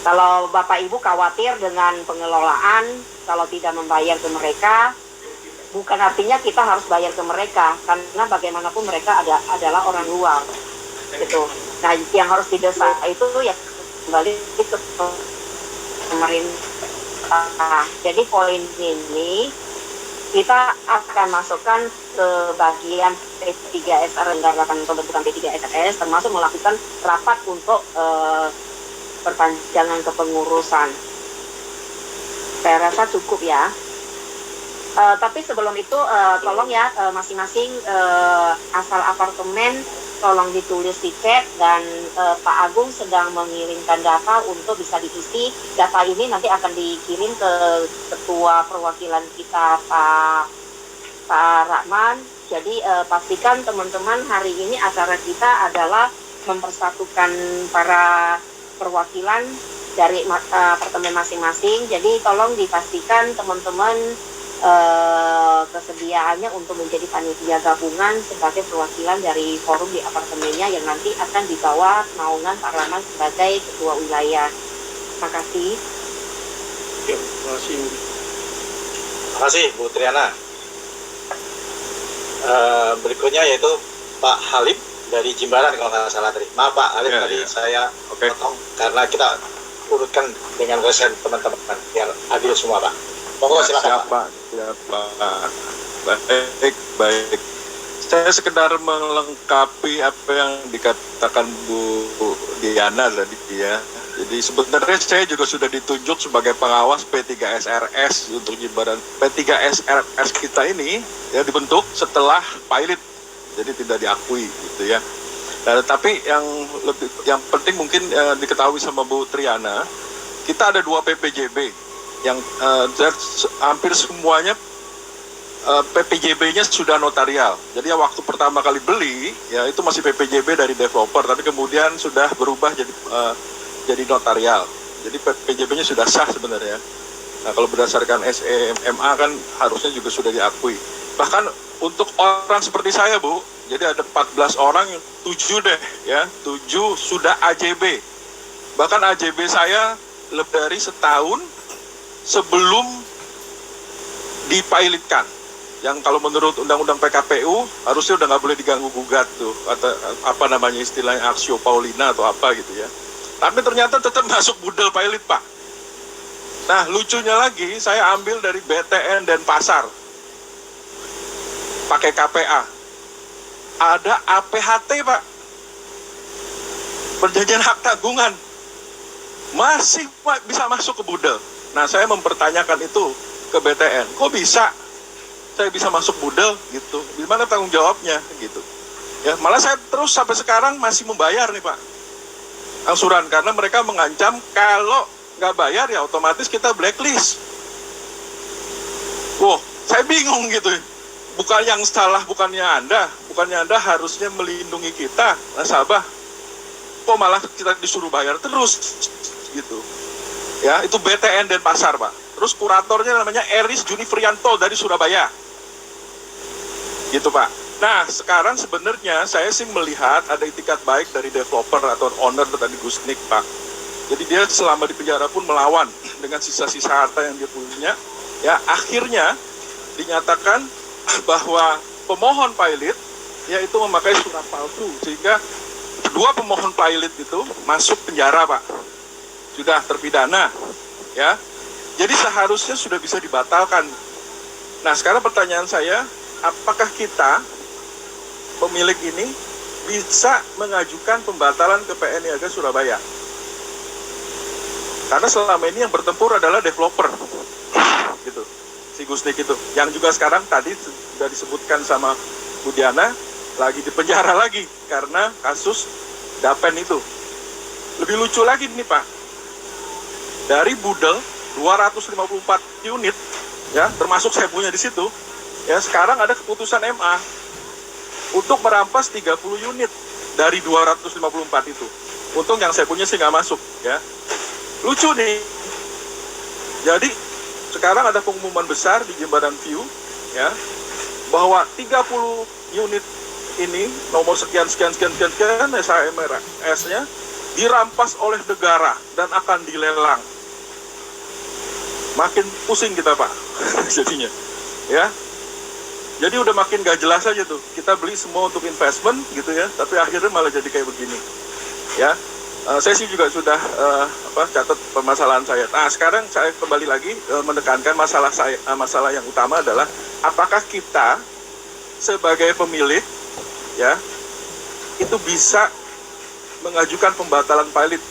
Kalau Bapak Ibu khawatir dengan pengelolaan, kalau tidak membayar ke mereka, bukan artinya kita harus bayar ke mereka, karena bagaimanapun mereka adalah orang luar. Gitu. Nah, yang harus didesak itu ya kembali ke pemerintah. Jadi poin ini kita akan masukkan ke bagian P3SR, menggarapkan pembentukan P3SRS, termasuk melakukan rapat untuk perpanjangan kepengurusan. Saya rasa cukup ya. Tapi sebelum itu tolong ya masing-masing asal apartemen tolong ditulis di chat, dan Pak Agung sedang mengirimkan data untuk bisa diisi. Data ini nanti akan dikirim ke Ketua Perwakilan kita Pak Rahman. Jadi pastikan teman-teman hari ini acara kita adalah mempersatukan para perwakilan dari apartemen masing-masing. Jadi tolong dipastikan teman-teman kesediaannya untuk menjadi panitia gabungan sebagai perwakilan dari forum di apartemennya yang nanti akan dibawa naungan Pak Rahman sebagai ketua wilayah. Terima kasih. Terima kasih. Terima kasih Bu Triana. Berikutnya yaitu Pak Halim dari Jimbaran kalau nggak salah tadi. Maaf Pak Halim, tadi saya potong karena kita urutkan dengan resen teman-teman biar adil semua Pak. Pokoknya silakan Pak. Baik. Saya sekedar melengkapi apa yang dikatakan Bu Diana tadi ya. Jadi sebenarnya saya juga sudah ditunjuk sebagai pengawas P3SRS untuk Jimbaran. P3SRS kita ini ya dibentuk setelah pilot, jadi tidak diakui gitu ya. Nah, tapi yang penting mungkin diketahui sama Bu Triana, kita ada 2 PPJB yang hampir semuanya PPJB-nya sudah notarial. Jadi ya waktu pertama kali beli ya itu masih PPJB dari developer, tapi kemudian sudah berubah jadi notarial. Jadi PPJB-nya sudah sah sebenarnya. Nah, kalau berdasarkan SEMA kan harusnya juga sudah diakui. Bahkan untuk orang seperti saya Bu, jadi ada 14 orang, 7 deh ya, 7 sudah AJB. Bahkan AJB saya lebih dari setahun sebelum dipilotkan. Yang kalau menurut Undang-Undang PKPU harusnya udah nggak boleh diganggu gugat tuh, atau apa namanya istilahnya aksio Paulina atau apa gitu ya. Tapi ternyata tetap masuk budel pilot Pak. Nah lucunya lagi saya ambil dari BTN dan Pasar, pakai KPA. Ada APHT Pak, perjanjian hak tanggungan, masih Pak bisa masuk ke budel. Nah saya mempertanyakan itu ke BTN, kok bisa saya bisa masuk budel gitu, gimana tanggung jawabnya gitu ya. Malah saya terus sampai sekarang masih membayar nih Pak angsuran, karena mereka mengancam kalau nggak bayar ya otomatis kita blacklist. Wow, saya bingung gitu. Bukan yang salah, bukannya Anda harusnya melindungi kita nasabah, kok malah kita disuruh bayar terus gitu ya. Itu BTN dan Pasar Pak. Terus kuratornya namanya Eris Junifrianto dari Surabaya gitu Pak. Nah sekarang sebenarnya saya sih melihat ada itikat baik dari developer atau owner tadi Gusnik Pak. Jadi dia selama di penjara pun melawan dengan sisa-sisa harta yang dia punya ya. Akhirnya dinyatakan bahwa pemohon pilot yaitu memakai surat palsu, sehingga 2 pemohon pilot itu masuk penjara Pak, sudah terpidana ya. Jadi seharusnya sudah bisa dibatalkan. Nah sekarang pertanyaan saya, apakah kita pemilik ini bisa mengajukan pembatalan ke PN Niaga Surabaya? Karena selama ini yang bertempur adalah developer gitu, si Gusnik itu, yang juga sekarang tadi sudah disebutkan sama Bu Diana lagi di penjara lagi karena kasus Dapen itu. Lebih lucu lagi nih Pak, dari budel 254 unit ya, termasuk saya punya di situ ya, sekarang ada keputusan MA untuk merampas 30 unit dari 254 itu. Untung yang saya punya sih nggak masuk ya. Lucu nih. Jadi sekarang ada pengumuman besar di Jembatan View ya, bahwa 30 unit ini nomor sekian SHMRS-nya dirampas oleh negara dan akan dilelang. Makin pusing kita Pak jadinya ya. Jadi udah makin gak jelas aja tuh, kita beli semua untuk investment gitu ya, tapi akhirnya malah jadi kayak begini ya. Saya sih juga sudah catat permasalahan saya. Nah sekarang saya kembali lagi menekankan masalah yang utama adalah apakah kita sebagai pemilik ya itu bisa mengajukan pembatalan pilot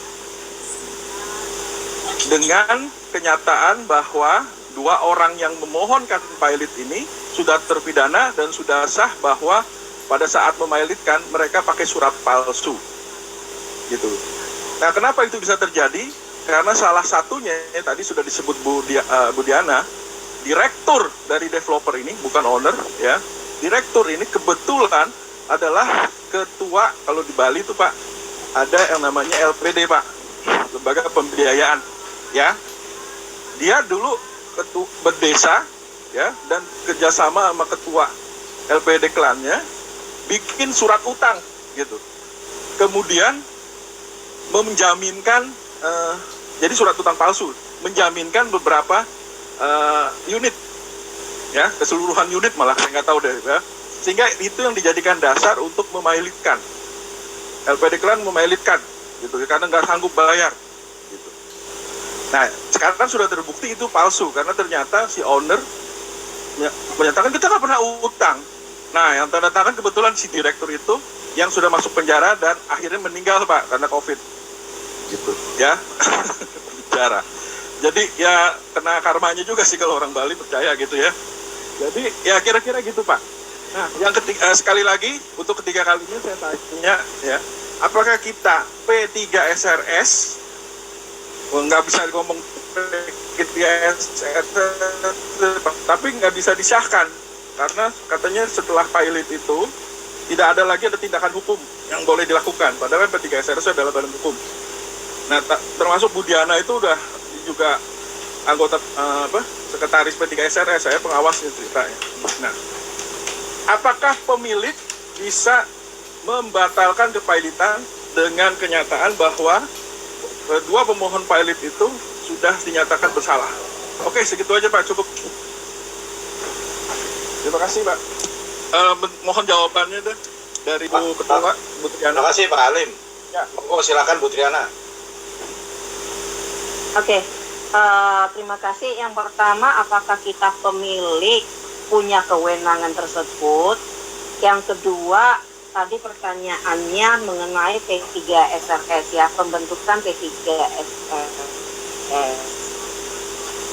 dengan kenyataan bahwa 2 orang yang memohonkan pilot ini sudah terpidana dan sudah sah bahwa pada saat memilotkan mereka pakai surat palsu gitu. Nah kenapa itu bisa terjadi? Karena salah satunya tadi sudah disebut Bu Diana, direktur dari developer ini, bukan owner ya. Direktur ini kebetulan adalah ketua, kalau di Bali itu Pak, ada yang namanya LPD Pak, Lembaga Pembiayaan ya. Dia dulu berdesa ya, dan kerjasama sama ketua LPD klannya bikin surat utang gitu. Kemudian menjaminkan jadi surat utang palsu, menjaminkan beberapa unit ya, keseluruhan unit malah saya nggak tahu deh ya. Sehingga itu yang dijadikan dasar untuk memilotkan. LPD klan memilotkan gitu karena nggak sanggup bayar gitu. Nah sekarang sudah terbukti itu palsu karena ternyata si owner menyatakan kita nggak pernah utang. Nah yang tanda tangan kebetulan si direktur itu yang sudah masuk penjara dan akhirnya meninggal Pak karena COVID gitu ya. Penjara. Jadi ya kena karmanya juga sih kalau orang Bali percaya gitu ya. Jadi ya kira-kira gitu Pak. Nah yang ketiga, sekali lagi untuk ketiga kalinya saya tanya ya, apakah kita P3SRS nggak bisa ngomong P3SRS tapi nggak bisa disahkan karena katanya setelah pilot itu tidak ada lagi tindakan hukum yang boleh dilakukan, padahal P3SRS adalah badan hukum. Nah termasuk Bu Diana itu udah juga anggota sekretaris P3SRS, saya pengawasnya ceritanya. Nah apakah pemilik bisa membatalkan kepilotan dengan kenyataan bahwa 2 pemohon pilot itu sudah dinyatakan bersalah? Oke, segitu aja Pak, cukup. Terima kasih Pak. Mohon jawabannya deh dari Bu Ketua, Bu Triana. Terima kasih Pak Halim. Ya. Monggo silakan Bu Triana. Oke, terima kasih. Yang pertama, apakah kita pemilik punya kewenangan tersebut? Yang kedua, tadi pertanyaannya mengenai P3SRS ya, pembentukan P3SRS.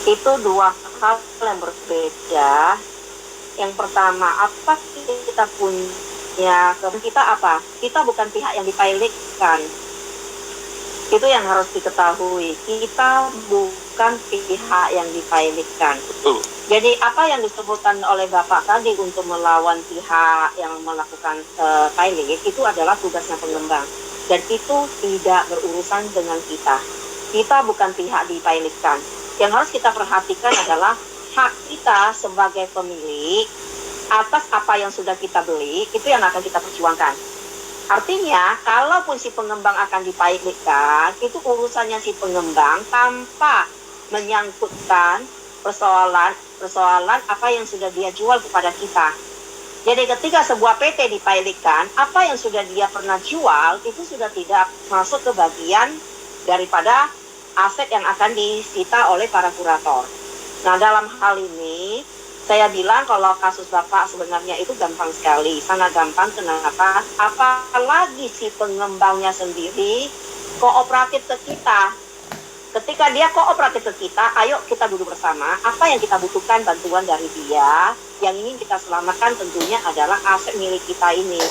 Itu 2 hal yang berbeda. Yang pertama, apa kita punya, kita apa? Kita bukan pihak yang dipilotkan. Itu yang harus diketahui. Kita bukan pihak yang dipilotkan. Jadi apa yang disebutkan oleh Bapak tadi untuk melawan pihak yang melakukan pilot itu adalah tugasnya pengembang. Dan itu tidak berurusan dengan kita. Kita bukan pihak dipilotkan. Yang harus kita perhatikan adalah hak kita sebagai pemilik atas apa yang sudah kita beli, itu yang akan kita perjuangkan. Artinya, kalaupun si pengembang akan dipilotkan, itu urusannya si pengembang tanpa menyangkutkan persoalan apa yang sudah dia jual kepada kita. Jadi ketika sebuah PT dipilotkan, apa yang sudah dia pernah jual, itu sudah tidak masuk ke bagian daripada aset yang akan disita oleh para kurator. Nah, dalam hal ini, saya bilang kalau kasus Bapak sebenarnya itu gampang sekali, sangat gampang. Kenapa? Apalagi si pengembangnya sendiri kooperatif ke kita. Ketika dia kooperatif ke kita, ayo kita duduk bersama, apa yang kita butuhkan bantuan dari dia, yang ingin kita selamatkan tentunya adalah aset milik kita ini.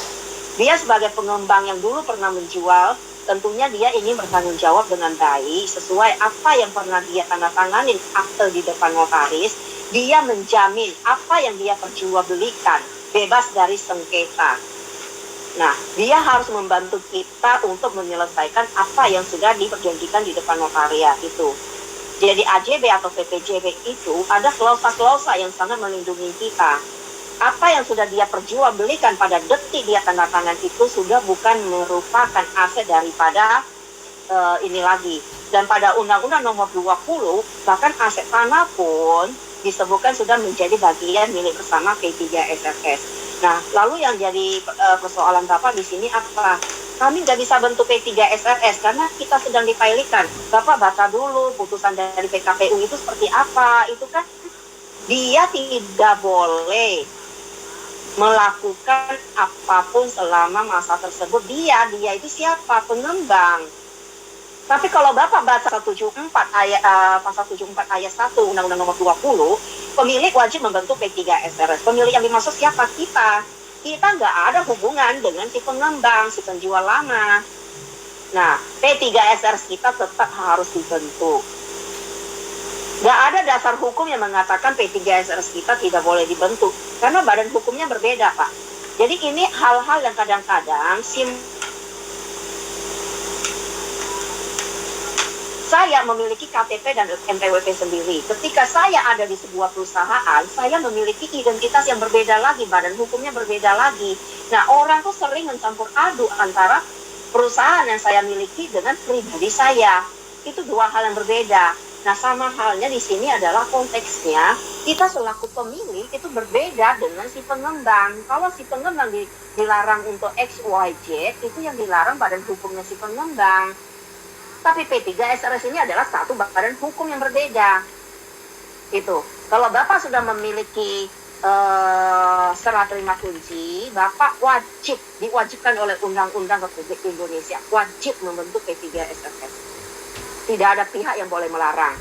Dia sebagai pengembang yang dulu pernah menjual, tentunya dia ingin bertanggung jawab dengan baik, sesuai apa yang pernah dia tanda tanganin akte di depan notaris. Dia menjamin apa yang dia perjualbelikan bebas dari sengketa. Nah, dia harus membantu kita untuk menyelesaikan apa yang sudah diperjanjikan di depan notariat itu. Jadi AJB atau PPJB itu ada klausa-klausa yang sangat melindungi kita. Apa yang sudah dia perjualbelikan pada detik dia tanda tangan itu sudah bukan merupakan aset daripada ini lagi. Dan pada Undang-Undang Nomor 20, bahkan aset tanah pun disebutkan sudah menjadi bagian milik bersama P3 SRS. Nah, lalu yang jadi persoalan Bapak di sini apa? Kami nggak bisa bentuk P3 SRS karena kita sedang dipailikan. Bapak baca dulu putusan dari PKPU itu seperti apa. Itu kan dia tidak boleh melakukan apapun selama masa tersebut. Dia itu siapa? Pengembang. Tapi kalau Bapak baca 174 pasal 74 ayat 1 Undang-Undang Nomor 20, pemilik wajib membentuk P3 SRS. Pemilik yang dimaksud siapa? Kita nggak ada hubungan dengan si pengembang, si penjual lama. Nah, P3 SRS kita tetap harus dibentuk. Nggak ada dasar hukum yang mengatakan P3 SRS kita tidak boleh dibentuk. Karena badan hukumnya berbeda, Pak. Jadi ini hal-hal yang kadang-kadang saya memiliki KTP dan NPWP sendiri. Ketika saya ada di sebuah perusahaan, saya memiliki identitas yang berbeda lagi, badan hukumnya berbeda lagi. Nah, orang tuh sering mencampur aduk antara perusahaan yang saya miliki dengan pribadi saya. Itu dua hal yang berbeda. Nah, sama halnya di sini adalah konteksnya, kita selaku pemilik itu berbeda dengan si pengembang. Kalau si pengembang dilarang untuk X, Y, Z, itu yang dilarang badan hukumnya si pengembang. Tapi P3 SRS ini diwajibkan satu badan hukum yang berbeda. Itu. Kalau Bapak sudah memiliki serah terima kunci, Bapak diwajibkan oleh Undang-Undang Republik Indonesia, wajib membentuk P3 SRS. Tidak ada pihak yang boleh melarang.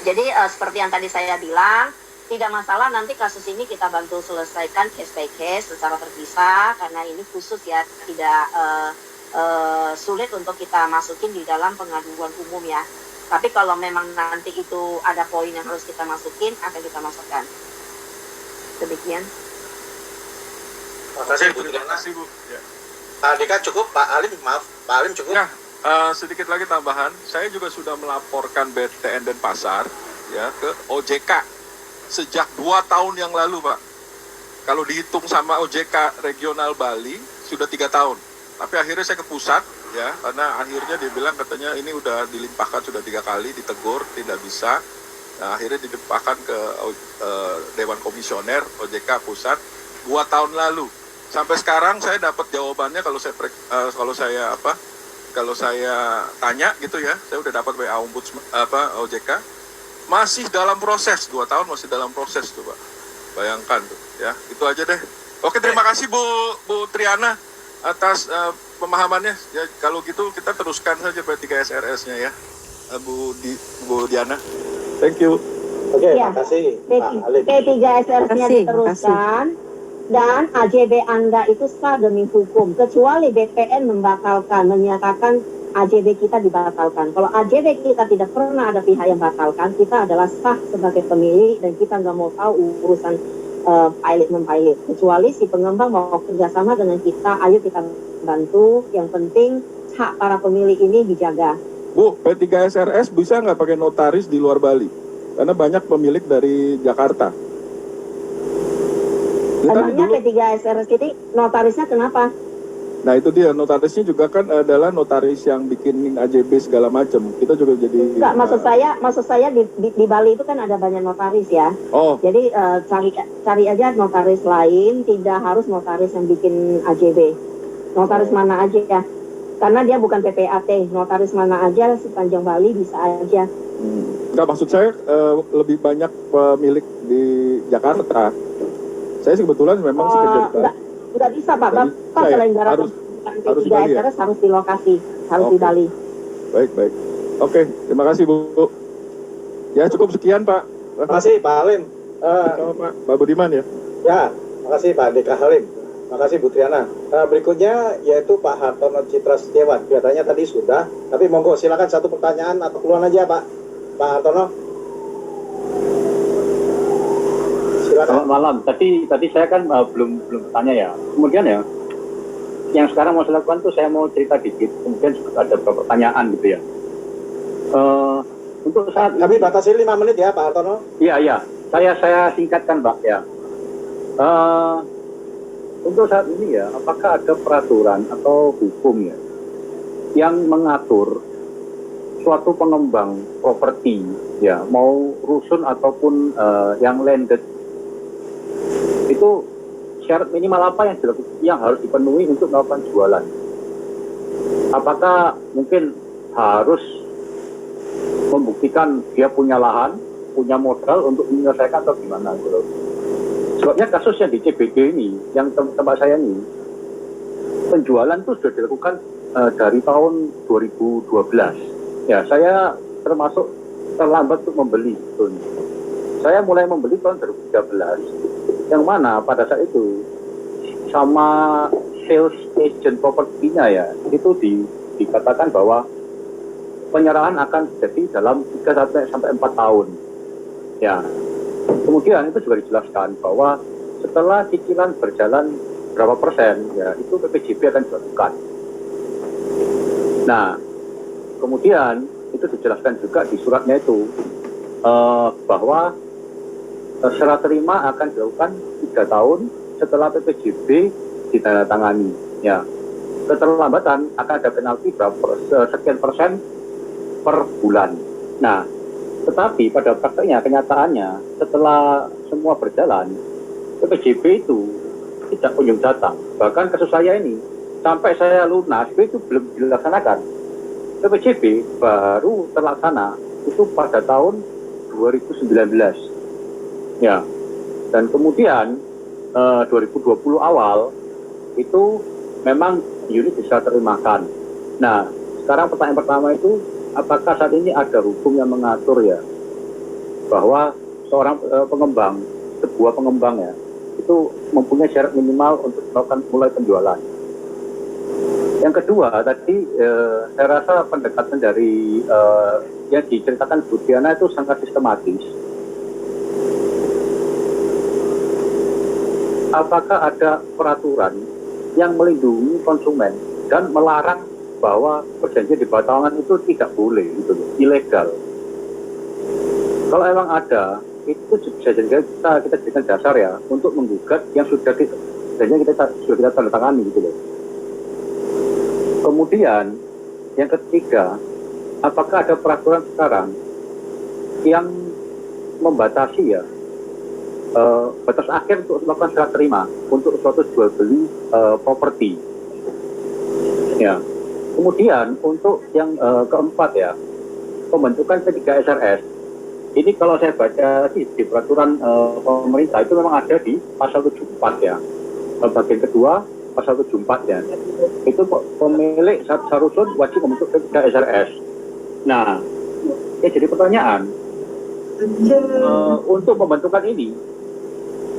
Jadi seperti yang tadi saya bilang, tidak masalah nanti kasus ini kita bantu selesaikan case by case secara terpisah, karena ini khusus ya, tidak sulit untuk kita masukin di dalam pengaduan umum ya. Tapi kalau memang nanti itu ada poin yang harus kita masukin, akan kita masukkan. Demikian. Terima kasih Bu. Terima kasih Bu. Ya. Pak Andika cukup, Pak Alim maaf, Pak Alim cukup. Nah, sedikit lagi tambahan, saya juga sudah melaporkan BTN Denpasar ya ke OJK sejak 2 tahun yang lalu, Pak. Kalau dihitung sama OJK regional Bali sudah 3 tahun. Tapi akhirnya saya ke pusat ya, karena akhirnya dia bilang katanya ini udah dilimpahkan sudah 3 kali, ditegur tidak bisa. Nah, akhirnya dilimpahkan ke Dewan Komisioner OJK pusat 2 tahun lalu. Sampai sekarang saya dapat jawabannya kalau saya tanya gitu ya, saya udah dapat WA Ombudsman OJK masih dalam proses, 2 tahun masih dalam proses tuh, Pak. Bayangkan tuh ya. Itu aja deh. Oke, terima kasih Bu Triana atas pemahamannya ya. Kalau gitu kita teruskan saja P3 SRS-nya ya, Bu Diana. Thank you. Oke, Ya. terima kasih Pak Alim. P3 SRS-nya Terima kasih, diteruskan dan AJB Anda itu sah demi hukum, kecuali BPN menyatakan AJB kita dibatalkan. Kalau AJB kita tidak pernah ada pihak yang batalkan, kita adalah sah sebagai pemilik dan kita nggak mau tahu urusan pilot kecuali si pengembang mau kerjasama dengan kita, ayo kita bantu. Yang penting hak para pemilik ini dijaga. Bu, P3 SRS bisa nggak pakai notaris di luar Bali? Karena banyak pemilik dari Jakarta. Ini tadi Emangnya dulu, P3 SRS ini notarisnya kenapa? nah itu dia, notarisnya juga kan adalah notaris yang bikin AJB segala macam. Kita juga jadi... Enggak, maksud saya di Bali itu kan ada banyak notaris ya. Oh, Jadi cari aja notaris lain, tidak harus notaris yang bikin AJB. Notaris mana aja ya. Karena dia bukan PPAT, notaris mana aja sepanjang Bali bisa aja. enggak, maksud saya lebih banyak pemilik di Jakarta. Saya sih kebetulan memang sih kerja di Bali. Enggak bisa Pak, Nggak Bapak bisa ya? selain darat Harus di P3 Bali ya? SRS harus di lokasi, harus di Oke. Bali. Baik. Oke, terima kasih Bu. Ya cukup sekian Pak. Terima kasih Pak Alim. Pak Budiman ya. Ya, terima kasih Pak Andika Halim. Terima kasih Bu Triana. Berikutnya yaitu Pak Hartono Citra Setiawan. Kelihatannya tadi sudah, tapi monggo silakan satu pertanyaan atau keluhan aja Pak Hartono. Silakan. Selamat malam. Tadi saya kan belum bertanya ya. Kemudian ya yang sekarang mau saya lakukan tuh saya mau cerita dikit, kemudian juga ada beberapa pertanyaan gitu ya. Untuk saat Kami batasi 5 menit ya Pak Hartono. Iya, saya singkatkan Pak ya. Untuk saat ini ya, apakah ada peraturan atau hukum ya yang mengatur suatu pengembang properti ya, mau rusun ataupun yang landed, itu syarat minimal apa yang harus dipenuhi untuk melakukan jualan? Apakah mungkin harus membuktikan dia punya lahan, punya modal untuk menyelesaikan atau gimana gitu? Sebabnya kasus yang di CBD ini, yang tempat saya ini, penjualan itu sudah dilakukan dari tahun 2012. Ya, saya termasuk terlambat untuk membeli. Saya mulai membeli tahun 2013, yang mana pada saat itu sama sales agent propertinya ya, itu dikatakan bahwa penyerahan akan terjadi dalam 3 sampai 4 tahun. Ya, kemudian itu juga dijelaskan bahwa setelah cicilan berjalan berapa persen, ya itu PPJB akan dilakukan. Nah, kemudian itu dijelaskan juga di suratnya itu bahwa serah terima akan dilakukan 3 tahun setelah PPJB ditandatangani. Ya, keterlambatan akan ada penalti sekian persen per bulan. Nah, tetapi pada prakteknya, kenyataannya setelah semua berjalan, PPJB itu tidak kunjung datang. Bahkan kasus saya ini sampai saya lunas itu belum dilaksanakan. PPJB baru terlaksana itu pada tahun 2019. Ya, dan kemudian 2020 awal itu memang unit bisa terimakan. Nah, sekarang pertanyaan pertama itu, apakah saat ini ada hukum yang mengatur ya bahwa seorang pengembang, sebuah pengembang ya, itu mempunyai syarat minimal untuk melakukan mulai penjualan. Yang kedua tadi saya rasa pendekatan dari yang diceritakan Bu Diana itu sangat sistematis. Apakah ada peraturan yang melindungi konsumen dan melarang bahwa perjanjian di bawah naungan itu tidak boleh, gitu loh, ilegal? Kalau emang ada, itu bisa jadi kita jadikan dasar ya untuk menggugat yang sudah kita tanda tangani, gitu loh. Kemudian yang ketiga, apakah ada peraturan sekarang yang membatasi ya batas akhir untuk melakukan serah terima untuk suatu jual beli properti? Ya. Kemudian untuk yang keempat ya, pembentukan P3 SRS. Ini kalau saya baca di peraturan pemerintah itu memang ada di pasal 74 ya. Bagian kedua pasal 74 ya. Itu pemilik seharusnya wajib membentuk P3 SRS. Nah, ya jadi pertanyaan, untuk pembentukan ini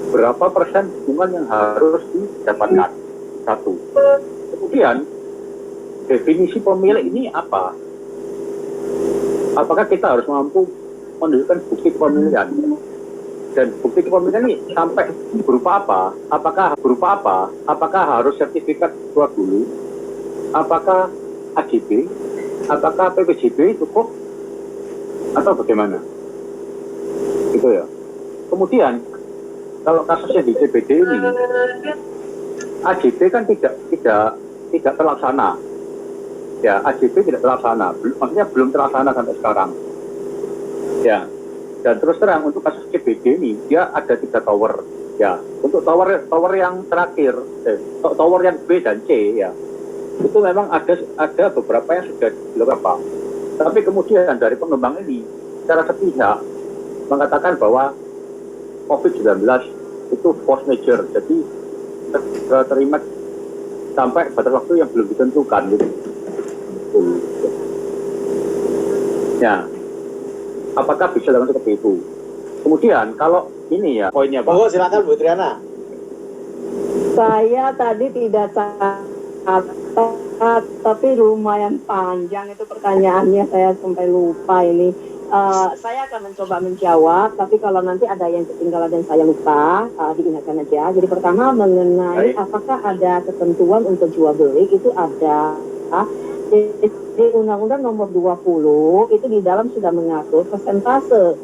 berapa persen dukungan yang harus didapatkan? Satu. Kemudian definisi pemilik ini apa? Apakah kita harus mampu menunjukkan bukti kepemilikan? Dan bukti kepemilikan ini sampai berupa apa? Apakah harus sertifikat tua dulu? Apakah AGB? Apakah PPJB cukup? Atau bagaimana? Gitu ya. Kemudian kalau kasusnya di CBD ini, AGB kan tidak terlaksana. Ya, AGB tidak terlaksana, maksudnya belum terlaksana sampai sekarang. Ya, dan terus terang untuk kasus CBD ini dia ada 3 tower. Ya, untuk tower yang terakhir, tower yang B dan C ya, itu memang ada beberapa yang sudah dilakukan. Tapi kemudian dari pengembang ini secara sepihak mengatakan bahwa COVID-19 itu force majeure, jadi terima sampai batas waktu yang belum ditentukan gitu. Ya, apakah bisa dilakukan seperti itu? Kemudian kalau ini ya poinnya Pak. Silakan Bu Triana. Saya tadi tidak catat, tapi lumayan panjang itu pertanyaannya, saya sampai lupa ini. Saya akan mencoba menjawab, tapi kalau nanti ada yang ketinggalan dan saya lupa, diingatkan aja. Jadi pertama mengenai apakah ada ketentuan untuk jual beli, itu ada. Di Undang-Undang Nomor 20 itu di dalam sudah mengatur persentase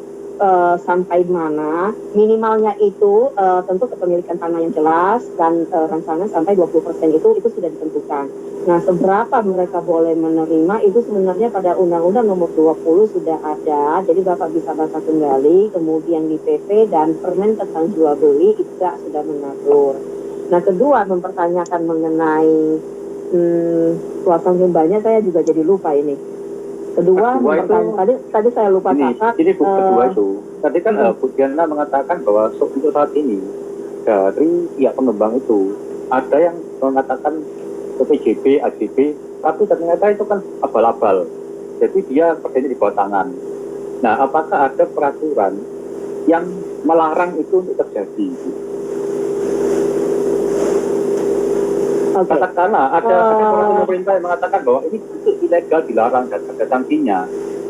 sampai mana minimalnya itu tentu kepemilikan tanah yang jelas dan rancangan sampai 20% itu sudah ditentukan. Nah, seberapa mereka boleh menerima itu sebenarnya pada Undang-Undang Nomor 20 sudah ada. Jadi Bapak bisa baca kembali, kemudian di PP dan Permen tentang jual beli itu sudah mengatur. Nah, kedua mempertanyakan mengenai suasana banyak, saya juga jadi lupa ini. Kedua tadi saya lupa catat. Ini kedua itu. Tadi kan Bu Diana mengatakan bahwa untuk saat ini dari pihak pengembang itu ada yang mengatakan PJB, AJB, tapi ternyata itu kan abal-abal. Jadi dia kerjanya di bawah tangan. Nah, apakah ada peraturan yang melarang itu untuk terjadi? Katakanlah ada peraturan pemerintah yang mengatakan bahwa ini ilegal, dilarang dan ada sanksinya.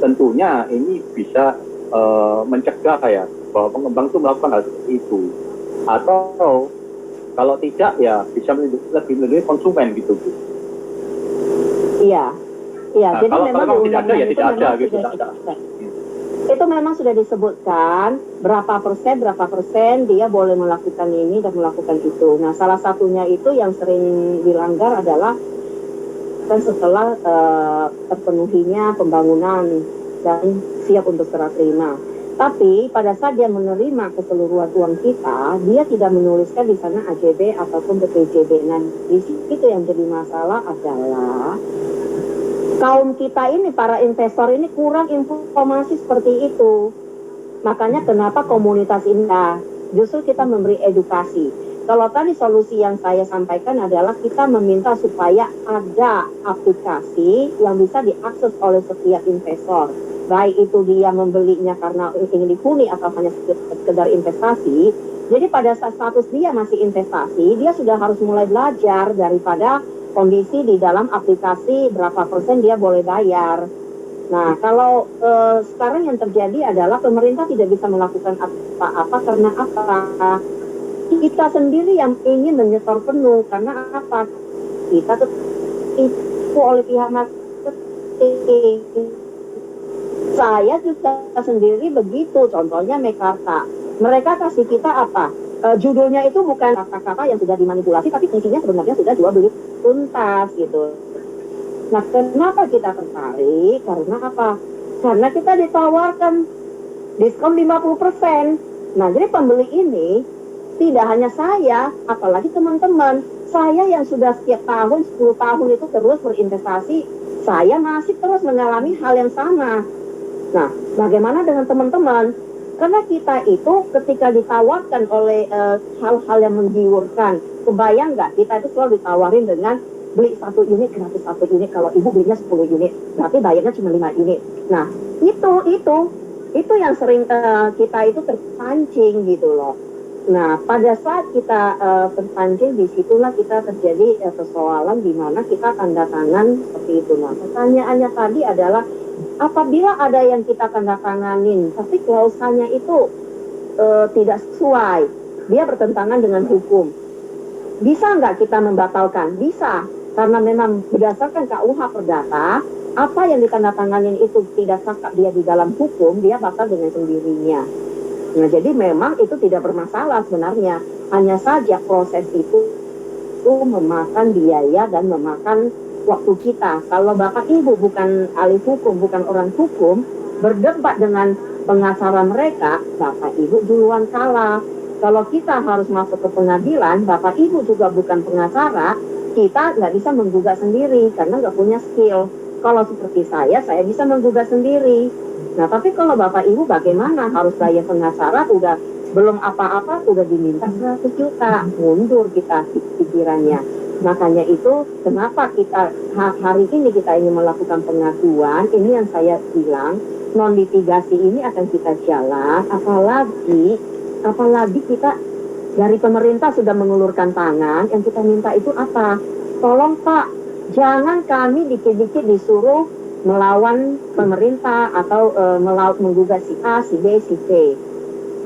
Tentunya ini bisa mencegah bahwa pengembang itu melakukan hal seperti itu. Atau kalau tidak ya bisa lebih melindungi konsumen gitu, Bu. Iya. Nah, Jadi kalau memang tidak ada ya tidak ada gitu. Itu memang sudah disebutkan berapa persen dia boleh melakukan ini dan melakukan itu. Nah, salah satunya itu yang sering dilanggar adalah kan setelah terpenuhinya pembangunan dan siap untuk serah terima. Tapi pada saat dia menerima keseluruhan uang kita, dia tidak menuliskan di sana AJB ataupun PJB. Nah, di situ yang jadi masalah adalah kaum kita ini, para investor ini kurang informasi seperti itu. Makanya kenapa komunitas ini, justru kita memberi edukasi. Kalau tadi solusi yang saya sampaikan adalah kita meminta supaya ada aplikasi yang bisa diakses oleh setiap investor. Baik itu dia membelinya karena ingin dihuni atau hanya sekedar investasi. Jadi pada saat status dia masih investasi, dia sudah harus mulai belajar daripada kondisi di dalam aplikasi berapa persen dia boleh bayar. Nah, kalau sekarang yang terjadi adalah pemerintah tidak bisa melakukan apa-apa karena apa? Kita sendiri yang ingin menyetor penuh karena apa? Kita itu oleh pihak marketing. Saya juga sendiri begitu. Contohnya Mekarta. Mereka kasih kita apa? Judulnya itu bukan kata-kata yang sudah dimanipulasi, tapi isinya sebenarnya sudah jual beli tuntas gitu. Nah, kenapa kita tertarik? Karena apa? Karena kita ditawarkan diskon 50%. Nah, jadi pembeli ini tidak hanya saya, apalagi teman-teman. Saya yang sudah setiap tahun, 10 tahun itu terus berinvestasi, saya masih terus mengalami hal yang sama. Nah, bagaimana dengan teman-teman? Karena kita itu ketika ditawarkan oleh hal-hal yang menggiurkan, kebayang nggak kita itu selalu ditawarin dengan beli 1 unit gratis 1 unit, kalau ibu belinya 10 unit, berarti bayarnya cuma 5 unit. Nah, itu yang sering kita itu terpancing gitu loh. Nah, pada saat kita terpancing, disitulah kita terjadi persoalan di mana kita tanda tangan seperti itu. Nah, pertanyaannya tadi adalah apabila ada yang kita tanda tanganin, tapi klausanya itu tidak sesuai, dia bertentangan dengan hukum, bisa nggak kita membatalkan? Bisa, karena memang berdasarkan KUH Perdata, apa yang ditandatanganin itu tidak cakap dia di dalam hukum, dia batal dengan sendirinya. Nah, jadi memang itu tidak bermasalah sebenarnya, hanya saja proses itu memakan biaya dan memakan waktu kita. Kalau Bapak Ibu bukan ahli hukum, bukan orang hukum, berdebat dengan pengacara mereka, Bapak Ibu duluan kalah. Kalau kita harus masuk ke pengadilan, Bapak Ibu juga bukan pengacara, kita nggak bisa menggugat sendiri karena nggak punya skill. Kalau seperti saya bisa menggugat sendiri. Nah, tapi kalau Bapak Ibu bagaimana? Harus bayar pengacara, udah belum apa-apa, udah diminta 100 juta. Mundur kita pikirannya. Makanya itu kenapa kita hari ini kita ingin melakukan pengaduan, ini yang saya bilang, non-litigasi ini akan kita jalan, apalagi kita dari pemerintah sudah mengulurkan tangan, yang kita minta itu apa? Tolong Pak, jangan kami dikit-dikit disuruh melawan pemerintah atau menggugat si A, si B, si C.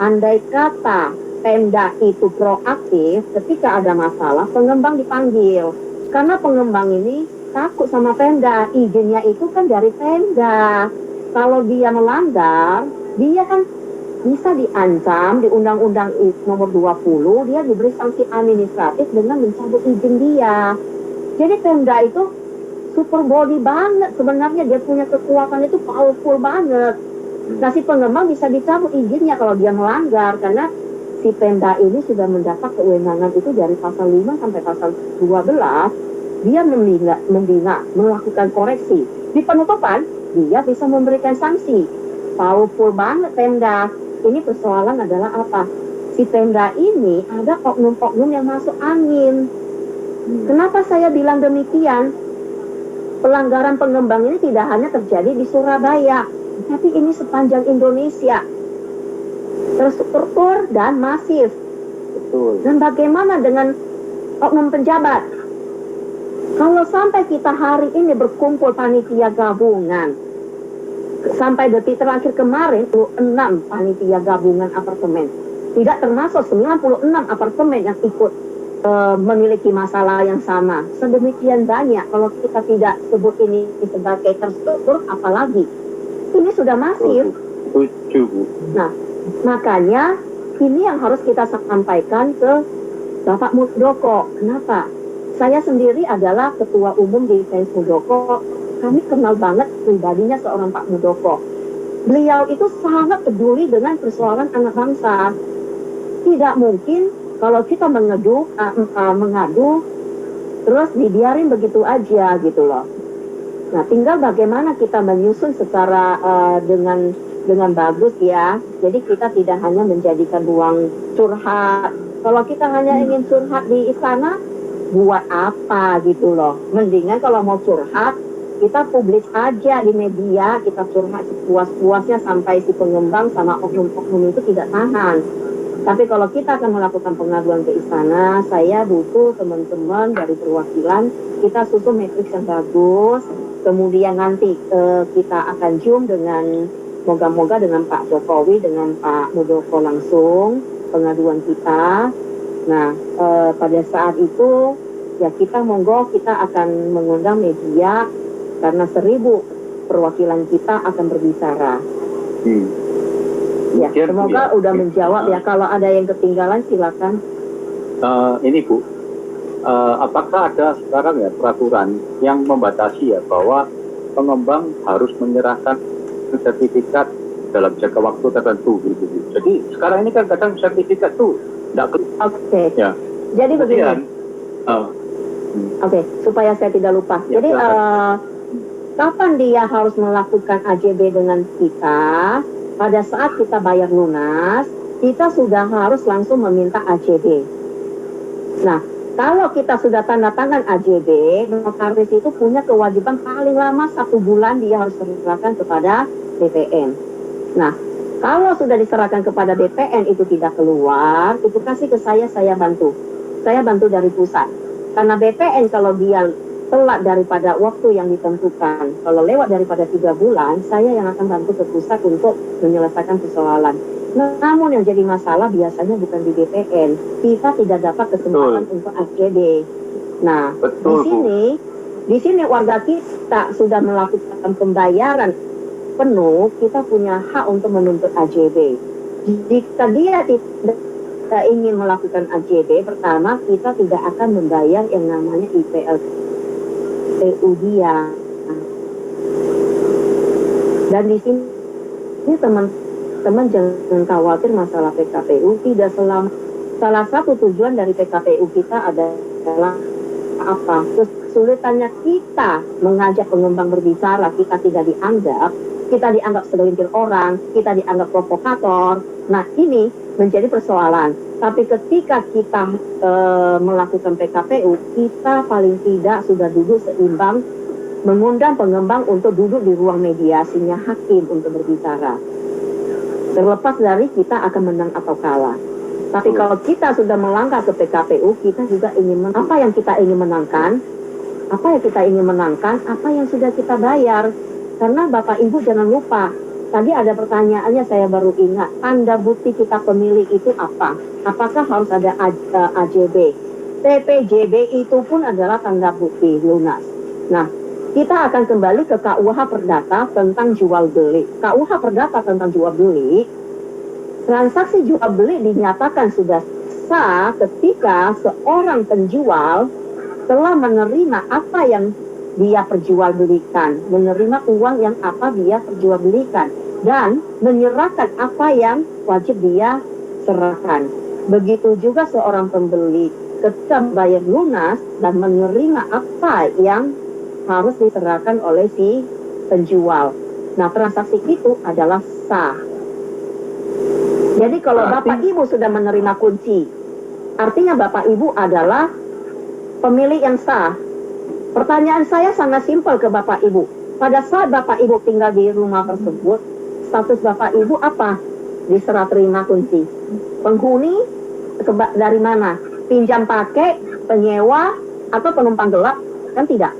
Andai kata Pemda itu proaktif, ketika ada masalah, pengembang dipanggil. Karena pengembang ini takut sama Pemda, izinnya itu kan dari Pemda. Kalau dia melanggar, dia kan bisa diancam di Undang-Undang Nomor 20, dia diberi sanksi administratif dengan mencabut izin dia. Jadi Pemda itu super body banget sebenarnya, dia punya kekuatan itu powerful banget. Nah, si pengembang bisa dicabut izinnya kalau dia melanggar, karena si Pemda ini sudah mendapat kewenangan itu dari pasal 5 sampai pasal 12, dia membina, melakukan koreksi. Di penutupan, dia bisa memberikan sanksi. Powerful banget Pemda. Ini persoalan adalah apa? Si Pemda ini ada oknum-oknum yang masuk angin. Kenapa saya bilang demikian? Pelanggaran pengembang ini tidak hanya terjadi di Surabaya, tapi ini sepanjang Indonesia. Terstruktur dan masif. Betul. Dan bagaimana dengan oknum pejabat? Kalau sampai kita hari ini berkumpul panitia gabungan, sampai detik terakhir kemarin 6 panitia gabungan apartemen, tidak termasuk 96 apartemen yang ikut memiliki masalah yang sama. Sedemikian banyak, kalau kita tidak sebut ini sebagai terstruktur, apalagi ini sudah masif. Nah, makanya ini yang harus kita sampaikan ke Bapak Muldoko. Kenapa? Saya sendiri adalah ketua umum di Fans Muldoko. Kami kenal banget pribadinya seorang Pak Muldoko. Beliau itu sangat peduli dengan persoalan anak bangsa. Tidak mungkin kalau kita mengadu, terus dibiarin begitu aja gitu loh. Nah, tinggal bagaimana kita menyusun secara dengan bagus ya. Jadi kita tidak hanya menjadikan ruang curhat. Kalau kita hanya ingin curhat di istana, buat apa gitu loh. Mendingan kalau mau curhat, kita publis aja di media, kita curhat sepuas-puasnya sampai si pengembang sama oknum-oknum itu tidak tahan. Tapi kalau kita akan melakukan pengaduan ke istana, saya butuh teman-teman dari perwakilan, kita susun matriks yang bagus, kemudian nanti kita akan zoom dengan moga-moga dengan Pak Jokowi, dengan Pak Muldoko langsung pengaduan kita. Nah, pada saat itu ya kita monggo, kita akan mengundang media karena 1000 perwakilan kita akan berbicara. Ya, semoga udah menjawab ya. Kalau ada yang ketinggalan silakan. Ini Bu, apakah ada sekarang ya peraturan yang membatasi ya bahwa pengembang harus menyerahkan sertifikat dalam jangka waktu tertentu gitu. Jadi sekarang ini kan kadang sertifikat tuh tidak keluar. Oke. Ya. Jadi begini. Oke, supaya saya tidak lupa. Ya, jadi kapan dia harus melakukan AJB dengan kita? Pada saat kita bayar lunas, kita sudah harus langsung meminta AJB. Nah, kalau kita sudah tanda tangan AJB, notaris itu punya kewajiban paling lama 1 bulan dia harus serahkan kepada BPN. Nah, kalau sudah diserahkan kepada BPN itu tidak keluar, itu kasih ke saya bantu. Saya bantu dari pusat. Karena BPN kalau dia telat daripada waktu yang ditentukan, kalau lewat daripada 3 bulan, saya yang akan bantu ke pusat untuk menyelesaikan persoalan. Namun yang jadi masalah biasanya bukan di BPN, kita tidak dapat kesempatan untuk AJB. Nah, di sini warga kita sudah melakukan pembayaran penuh, kita punya hak untuk menuntut AJB. Jika dia tidak ingin melakukan AJB, pertama kita tidak akan membayar yang namanya IPLTU dia. Dan di sini teman-teman jangan khawatir masalah PKPU. Tidak salah satu tujuan dari PKPU kita adalah apa? Kesulitannya kita mengajak pengembang berbicara, kita tidak dianggap, kita dianggap segelintir orang, kita dianggap provokator. Nah, ini menjadi persoalan. Tapi ketika kita melakukan PKPU, kita paling tidak sudah duduk seimbang, mengundang pengembang untuk duduk di ruang mediasinya hakim untuk berbicara. Terlepas dari kita akan menang atau kalah. Tapi kalau kita sudah melangkah ke PKPU, kita juga ingin apa yang kita ingin menangkan, apa yang sudah kita bayar. Karena Bapak Ibu jangan lupa, tadi ada pertanyaannya saya baru ingat, tanda bukti kita pemilih itu apa? Apakah harus ada AJB? TPJB itu pun adalah tanda bukti lunas. Nah, kita akan kembali ke KUH Perdata tentang jual beli. KUH Perdata tentang jual beli, transaksi jual beli dinyatakan sudah sah ketika seorang penjual telah menerima apa yang dia perjualbelikan, menerima uang yang apa dia perjualbelikan, dan menyerahkan apa yang wajib dia serahkan. Begitu juga seorang pembeli ketika bayar lunas dan menerima apa yang harus diserahkan oleh si penjual. Nah, transaksi itu adalah sah. Jadi kalau Bapak Ibu sudah menerima kunci, artinya Bapak Ibu adalah pemilik yang sah. Pertanyaan saya sangat simpel ke Bapak Ibu. Pada saat Bapak Ibu tinggal di rumah tersebut, status Bapak Ibu apa? Diserah terima kunci. Penghuni dari mana? Pinjam pakai, penyewa, atau penumpang gelap? Kan tidak.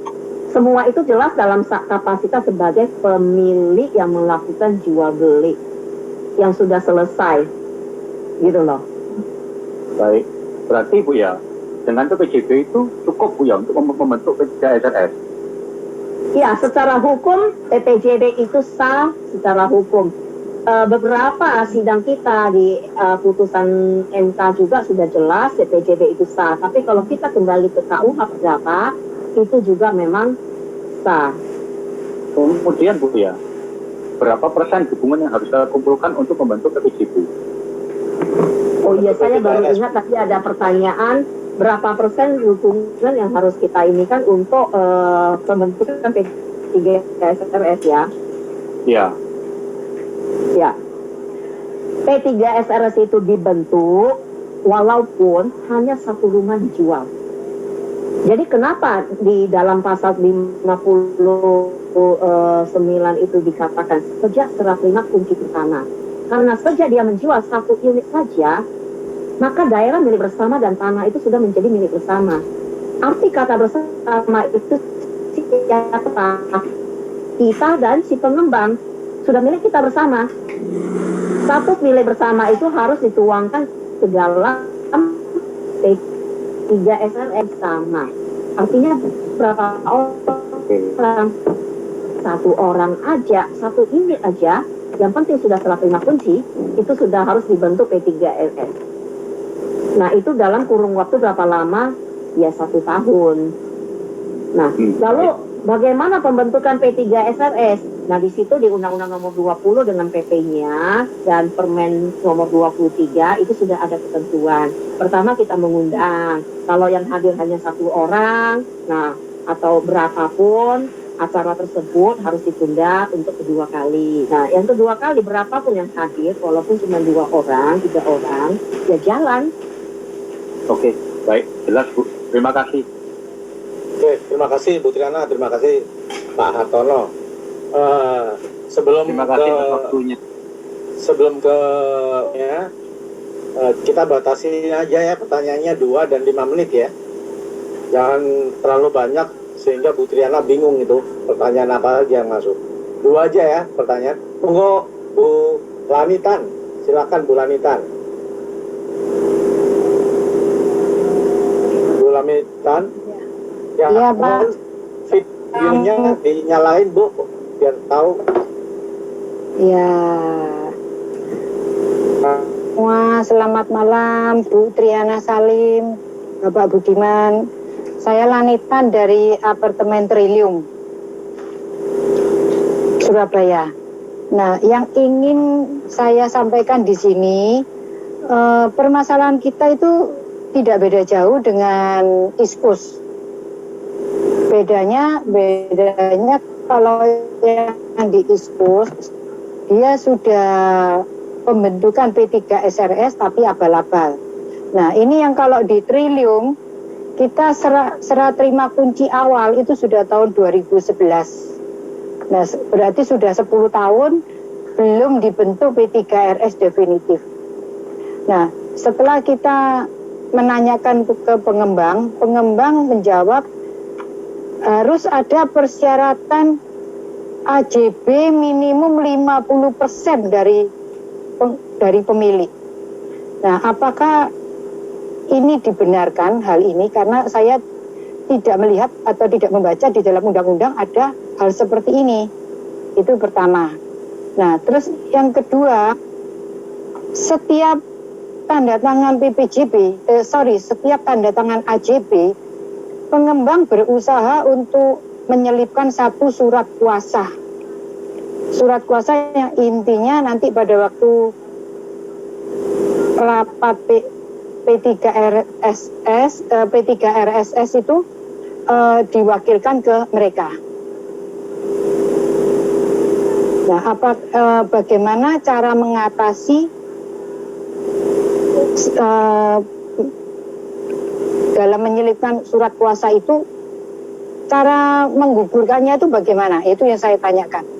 Semua itu jelas dalam kapasitas sebagai pemilik yang melakukan jual beli yang sudah selesai. Gitu loh. Baik, berarti Bu ya, dengan PPJB itu cukup Bu ya untuk membentuk P3 SRS? Ya, secara hukum PPJB itu sah secara hukum. Beberapa sidang kita di putusan MK juga sudah jelas PPJB itu sah. Tapi kalau kita kembali ke KUH Perdata, itu juga memang sah. Kemudian Bu ya, berapa persen dukungan yang harus kita kumpulkan untuk membentuk PPJB? Oh iya, saya baru ingat tadi ada pertanyaan berapa persen dukungan yang harus kita inikan untuk pembentukan P3 SRS ya? Iya. Ya. P3 SRS itu dibentuk walaupun hanya satu rumah dijual. Jadi kenapa di dalam pasal 59 itu dikatakan sejak serah terima kunci pertama? Karena sejak dia menjual satu unit saja, maka daerah milik bersama dan tanah itu sudah menjadi milik bersama. Arti kata bersama itu siapa? Kita dan si pengembang sudah milik kita bersama. Status milik bersama itu harus dituangkan ke dalam P3 SRS sama. Artinya berapa orang? Satu orang aja, satu unit aja, yang penting sudah serah terima kunci, itu sudah harus dibentuk P3 SRS. Nah, itu dalam kurung waktu berapa lama? Ya 1 tahun. Nah, lalu bagaimana pembentukan P3 SRS? Nah, di situ di Undang-Undang Nomor 20 dengan PP-nya dan Permen Nomor 23 itu sudah ada ketentuan. Pertama kita mengundang. Kalau yang hadir hanya 1 orang, nah atau berapapun acara tersebut harus ditunda untuk kedua kali. Nah, yang kedua kali berapapun yang hadir, walaupun cuma 2 orang, 3 orang, ya jalan. Oke, baik, jelas Bu. Terima kasih. Oke, terima kasih Bu Triana, terima kasih Pak Hartono. Sebelum terima kasih waktunya. Sebelum ke ya, kita batasi aja ya pertanyaannya 2 dan 5 menit ya. Jangan terlalu banyak sehingga Bu Triana bingung itu pertanyaan apa lagi yang masuk. 2 aja ya pertanyaan. Tunggu Bu Lanitan, silakan Bu Lanitan. Bu Lanitan. Ya, iya Pak. Videonya dinyalain Bu, biar tahu. Ya. Wah, selamat malam Bu Triana Salim, Bapak Budiman. Saya Lanitan dari Apartemen Trillium, Surabaya. Nah, yang ingin saya sampaikan di sini, permasalahan kita itu tidak beda jauh dengan ISPUS. Bedanya kalau yang di ISPUS dia sudah pembentukan P3 SRS tapi abal-abal. Nah, ini yang kalau di Trillium kita serah terima kunci awal itu sudah tahun 2011. Nah, berarti sudah 10 tahun belum dibentuk P3 RS definitif. Nah, setelah kita menanyakan ke pengembang, pengembang menjawab harus ada persyaratan AJB minimum 50% dari pemilik. Nah, apakah ini dibenarkan hal ini? Karena saya tidak melihat atau tidak membaca di dalam undang-undang ada hal seperti ini. Itu pertama. Nah, terus yang kedua, setiap tanda tangan setiap tanda tangan AJB, pengembang berusaha untuk menyelipkan satu surat kuasa. Surat kuasa yang intinya nanti pada waktu rapat P3RSS itu diwakilkan ke mereka. Nah, bagaimana cara mengatasi dalam menyelipkan surat kuasa itu, cara menggugurkannya itu bagaimana? Itu yang saya tanyakan.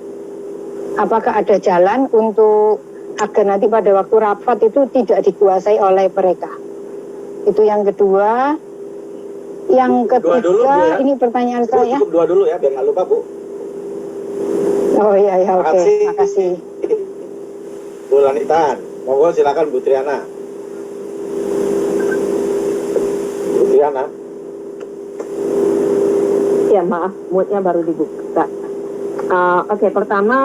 Apakah ada jalan untuk agar nanti pada waktu rapat itu tidak dikuasai oleh mereka? Itu yang kedua. Yang ketiga, ini pertanyaan saya. Cukup dua dulu ya, biar nggak lupa, Bu. Oh iya, oke. Makasih. Bu Lanitan, monggo silakan Bu Triana. Bu Triana. Ya maaf, moodnya baru dibuka. Oke, pertama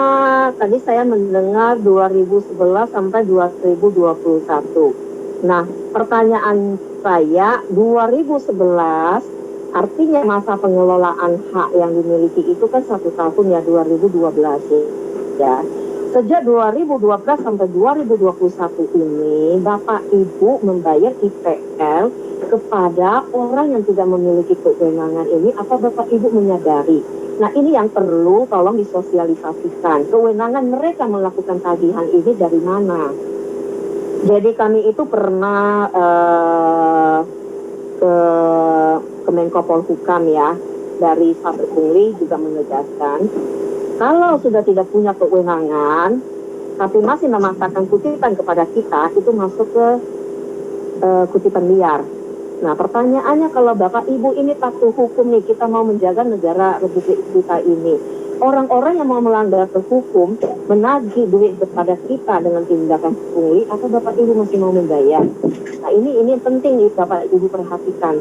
tadi saya mendengar 2011 sampai 2021. Nah, pertanyaan saya 2011 artinya masa pengelolaan hak yang dimiliki itu kan 1 tahun ya, 2012 ya. Sejak 2012 sampai 2021 ini Bapak Ibu membayar IPL kepada orang yang tidak memiliki kewenangan ini, apa Bapak Ibu menyadari? Nah, ini yang perlu tolong disosialisasikan. Kewenangan mereka melakukan tagihan ini dari mana? Jadi kami itu pernah ke Menko Polhukam ya, dari Sabtu Pungli juga menegaskan, kalau sudah tidak punya kewenangan, tapi masih memaksakan kutipan kepada kita, itu masuk ke kutipan liar. Nah, pertanyaannya kalau Bapak Ibu ini patuh hukum nih, kita mau menjaga negara Republik kita ini. Orang-orang yang mau melanggar hukum, menagih duit kepada kita dengan tindakan pungli, atau Bapak Ibu masih mau membayar? Nah, ini penting nih Bapak Ibu perhatikan.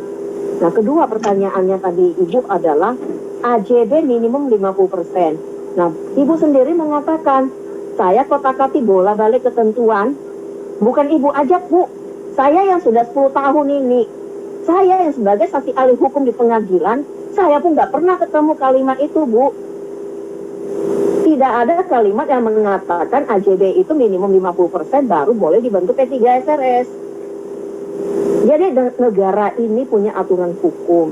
Nah, kedua pertanyaannya tadi Ibu adalah AJB minimum 50%. Nah, Ibu sendiri mengatakan, saya kotak-katik bola balik ketentuan, bukan Ibu aja Bu, saya yang sudah 10 tahun ini, saya yang sebagai saksi ahli hukum di pengadilan, saya pun nggak pernah ketemu kalimat itu, Bu. Tidak ada kalimat yang mengatakan AJB itu minimum 50% baru boleh dibentuk P3 SRS. Jadi negara ini punya aturan hukum.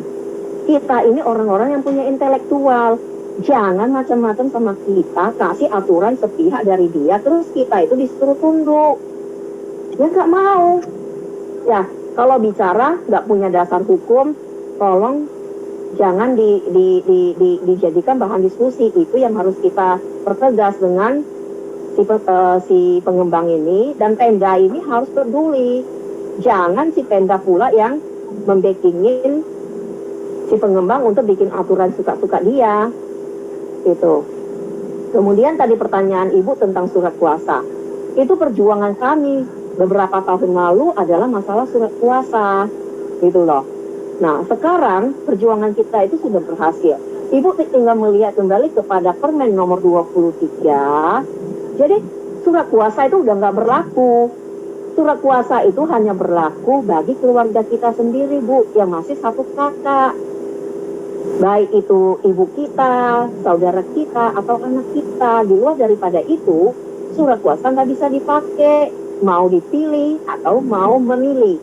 Kita ini orang-orang yang punya intelektual. Jangan macam-macam sama kita, kasih aturan sepihak dari dia, terus kita itu disuruh tunduk. Ya nggak mau. Ya, kalau bicara nggak punya dasar hukum, tolong jangan dijadikan bahan diskusi. Itu yang harus kita pertegas dengan si pengembang ini, dan Pemda ini harus peduli. Jangan si Pemda pula yang membackingin si pengembang untuk bikin aturan suka-suka dia. Itu. Kemudian tadi pertanyaan Ibu tentang surat kuasa. Itu perjuangan kami beberapa tahun lalu adalah masalah surat kuasa. Gitu loh. Nah, sekarang perjuangan kita itu sudah berhasil. Ibu tinggal melihat kembali kepada Permen nomor 23. Jadi surat kuasa itu udah nggak berlaku. Surat kuasa itu hanya berlaku bagi keluarga kita sendiri, Bu, yang masih satu kakak. Baik itu ibu kita, saudara kita, atau anak kita. Di luar daripada itu, surat kuasa nggak bisa dipakai. Mau dipilih atau mau memilih.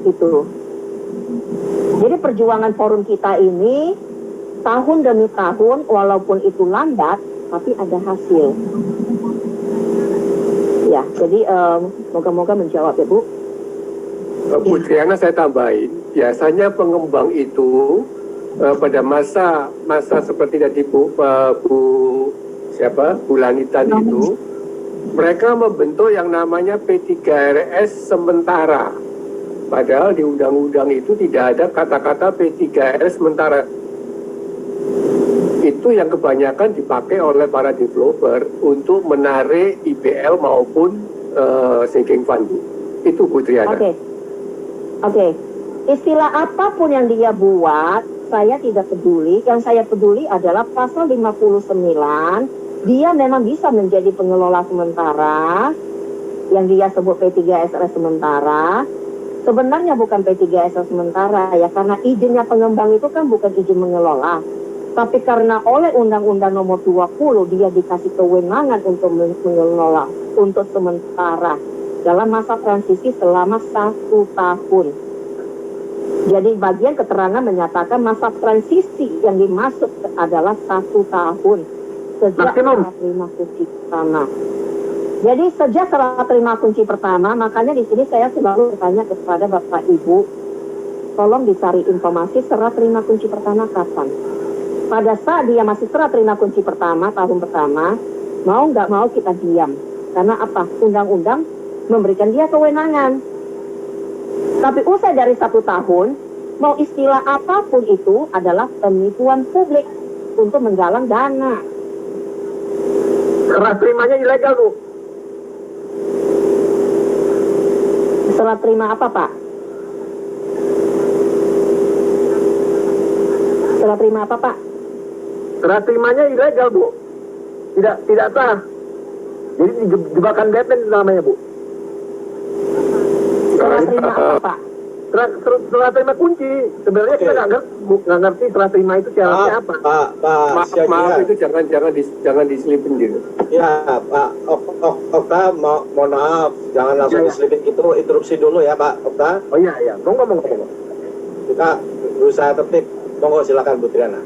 Itu. Jadi perjuangan forum kita ini tahun demi tahun, walaupun itu lambat, tapi ada hasil. Ya, jadi moga-moga menjawab ya Bu. Bu Triana, saya tambahin, biasanya pengembang itu pada masa seperti tadi Bu Lanitan itu, mereka membentuk yang namanya P3RS sementara. Padahal di undang-undang itu tidak ada kata-kata P3RS sementara. itu yang kebanyakan dipakai oleh para developer untuk menarik IBL maupun sinking fund. Itu Bu Triana. Oke. Istilah apapun yang dia buat, saya tidak peduli. Yang saya peduli adalah pasal 59, dia memang bisa menjadi pengelola sementara, yang dia sebut P3SRS sementara. Sebenarnya bukan P3SRS sementara ya, karena izinnya pengembang itu kan bukan izin mengelola. Tapi karena oleh Undang-Undang Nomor 20 dia dikasih kewenangan untuk mengelola untuk sementara dalam masa transisi selama 1 tahun. Jadi bagian keterangan menyatakan masa transisi yang dimaksud adalah 1 tahun sejak serah terima kunci pertama. Jadi sejak serah terima kunci pertama, makanya di sini saya selalu bertanya kepada Bapak Ibu, tolong dicari informasi serah terima kunci pertama kapan. Pada saat dia masih serah terima kunci pertama, tahun pertama, mau nggak mau kita diam. Karena apa? Undang-undang memberikan dia kewenangan. Tapi usai dari 1 tahun, mau istilah apapun itu adalah penipuan publik untuk menggalang dana. Serah terimanya ilegal, Bu. Serah terima apa, Pak? Serah terima apa, Pak? Serah terimanya ilegal, Bu. Tidak sah. Jadi jebakan Batman namanya, Bu. Serah terima apa, Pak? Serah terima kunci. Sebenarnya kita nggak ngerti serah terima itu syaratnya apa. Maaf, itu jangan diselipin gitu. Ya, Pak Okta, mohon maaf, jangan langsung diselipin gitu. Interupsi dulu ya, Pak Okta. Oh iya, ngomong. Kita berusaha tertib. Monggo silakan Bu Triana.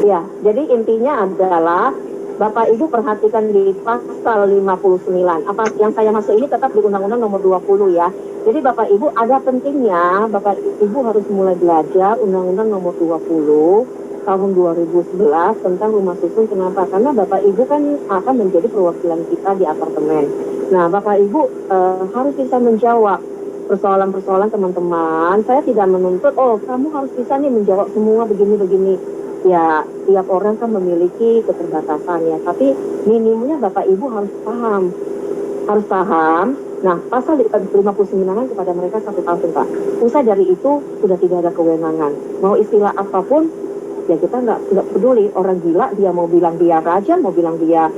Ya, jadi intinya adalah Bapak Ibu perhatikan di pasal 59. Apa yang saya masuk ini tetap di Undang-Undang Nomor 20 ya. Jadi Bapak Ibu ada pentingnya Bapak Ibu harus mulai belajar Undang-Undang Nomor 20 tahun 2011 tentang rumah susun. Kenapa? Karena Bapak Ibu kan akan menjadi perwakilan kita di apartemen. Nah, Bapak Ibu harus bisa menjawab persoalan-persoalan teman-teman. Saya tidak menuntut, oh kamu harus bisa nih menjawab semua begini-begini. Ya, tiap orang kan memiliki keterbatasan ya. Tapi minimumnya Bapak Ibu harus paham. Harus paham. Nah, pasal 59 kepada mereka 1 tahun, Pak. Usai dari itu sudah tidak ada kewenangan. Mau istilah apapun, ya kita nggak peduli. Orang gila, dia mau bilang dia raja, mau bilang dia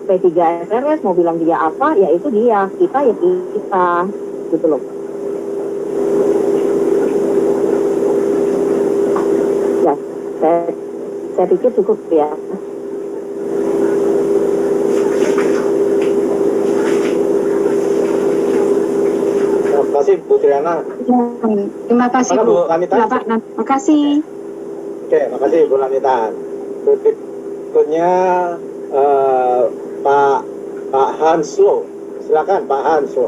P3SRS, mau bilang dia apa, ya itu dia. Kita ya kita. Gitu loh. Ya, saya pikir cukup ya. Terima kasih Bu Triana. Terima kasih Bu Lanita. Terima kasih. Oke, makasih Bu Lanita. Berikutnya Pak Hanslo. Silakan Pak Hanslo.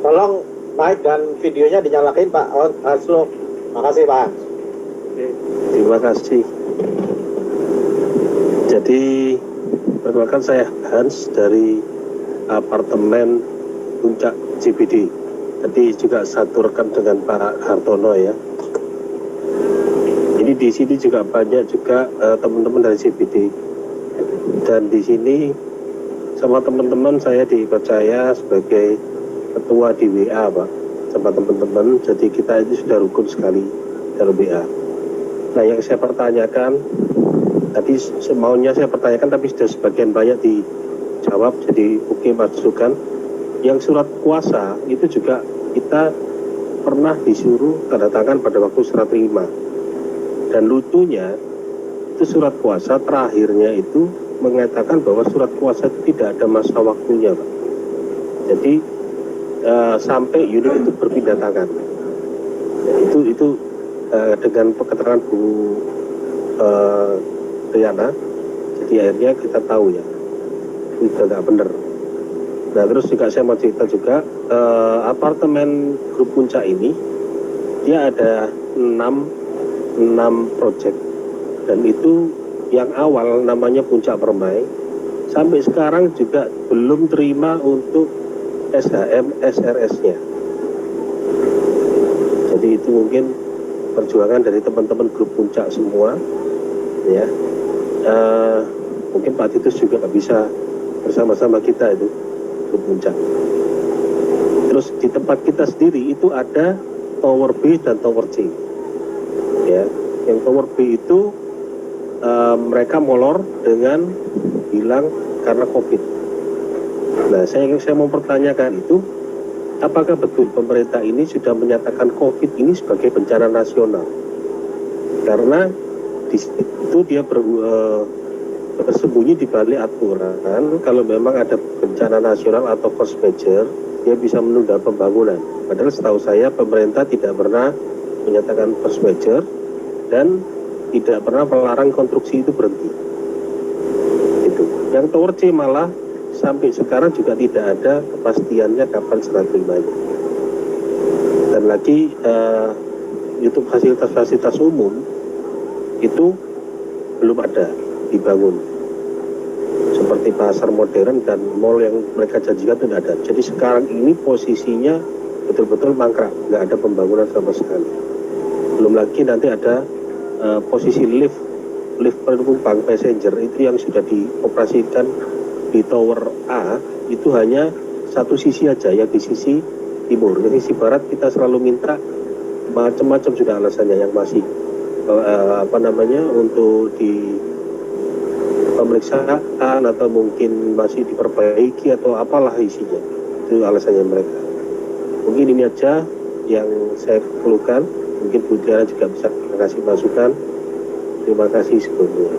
Tolong mic dan videonya dinyalakan Pak Hanslo. Makasih Pak. Terima kasih. Jadi perkenalkan saya Hans dari apartemen Puncak CBD. Tadi juga satu rekan dengan Pak Hartono ya. Ini di sini juga banyak juga teman-teman dari CBD. Dan di sini sama teman-teman saya dipercaya sebagai ketua di WA Pak, sama teman-teman. Jadi kita itu sudah rukun sekali dalam WA. Nah yang saya pertanyakan tadi semaunya saya pertanyakan tapi sudah sebagian banyak dijawab. Jadi oke, masukan. Yang surat kuasa itu juga kita pernah disuruh tanda tangan pada waktu serah terima. Dan lucunya itu surat kuasa terakhirnya itu mengatakan bahwa surat kuasa itu tidak ada masa waktunya Pak. Jadi sampai unit itu berpindah tangan. Itu dengan keterangan Bu Triana, jadi akhirnya kita tahu ya itu nggak benar. Nah terus juga saya mau cerita juga apartemen grup Puncak ini dia ada 6 project dan itu yang awal namanya Puncak Permai sampai sekarang juga belum terima untuk SHM SRS-nya. Jadi itu mungkin perjuangan dari teman-teman grup puncak semua, ya. Mungkin Pak Titus juga bisa bersama-sama kita itu grup puncak. Terus di tempat kita sendiri itu ada Tower B dan Tower C, ya. Yang Tower B itu mereka molor dengan bilang karena COVID. Nah, saya mau pertanyakan itu, apakah betul pemerintah ini sudah menyatakan COVID ini sebagai bencana nasional? Karena di situ dia bersembunyi di balik aturan, kalau memang ada bencana nasional atau force majeure, dia bisa menunda pembangunan. Padahal setahu saya pemerintah tidak pernah menyatakan force majeure dan tidak pernah melarang konstruksi itu berhenti. Itu. Yang Tower C malah sampai sekarang juga tidak ada kepastiannya kapan serah terimanya. Dan lagi untuk fasilitas-fasilitas umum itu belum ada dibangun. Seperti pasar modern dan mall yang mereka janjikan tidak ada. Jadi sekarang ini posisinya betul-betul mangkrak, nggak ada pembangunan sama sekali. Belum lagi nanti ada posisi lift penumpang passenger itu yang sudah dioperasikan di Tower A itu hanya satu sisi aja, yang di sisi timur. Di sisi barat kita selalu minta macam-macam sudah alasannya yang masih untuk di pemeriksaan atau mungkin masih diperbaiki atau apalah isinya. Itu alasannya mereka. Mungkin ini aja yang saya keluhkan. Mungkin Bu Triana juga bisa kasih masukan. Terima kasih sebelumnya.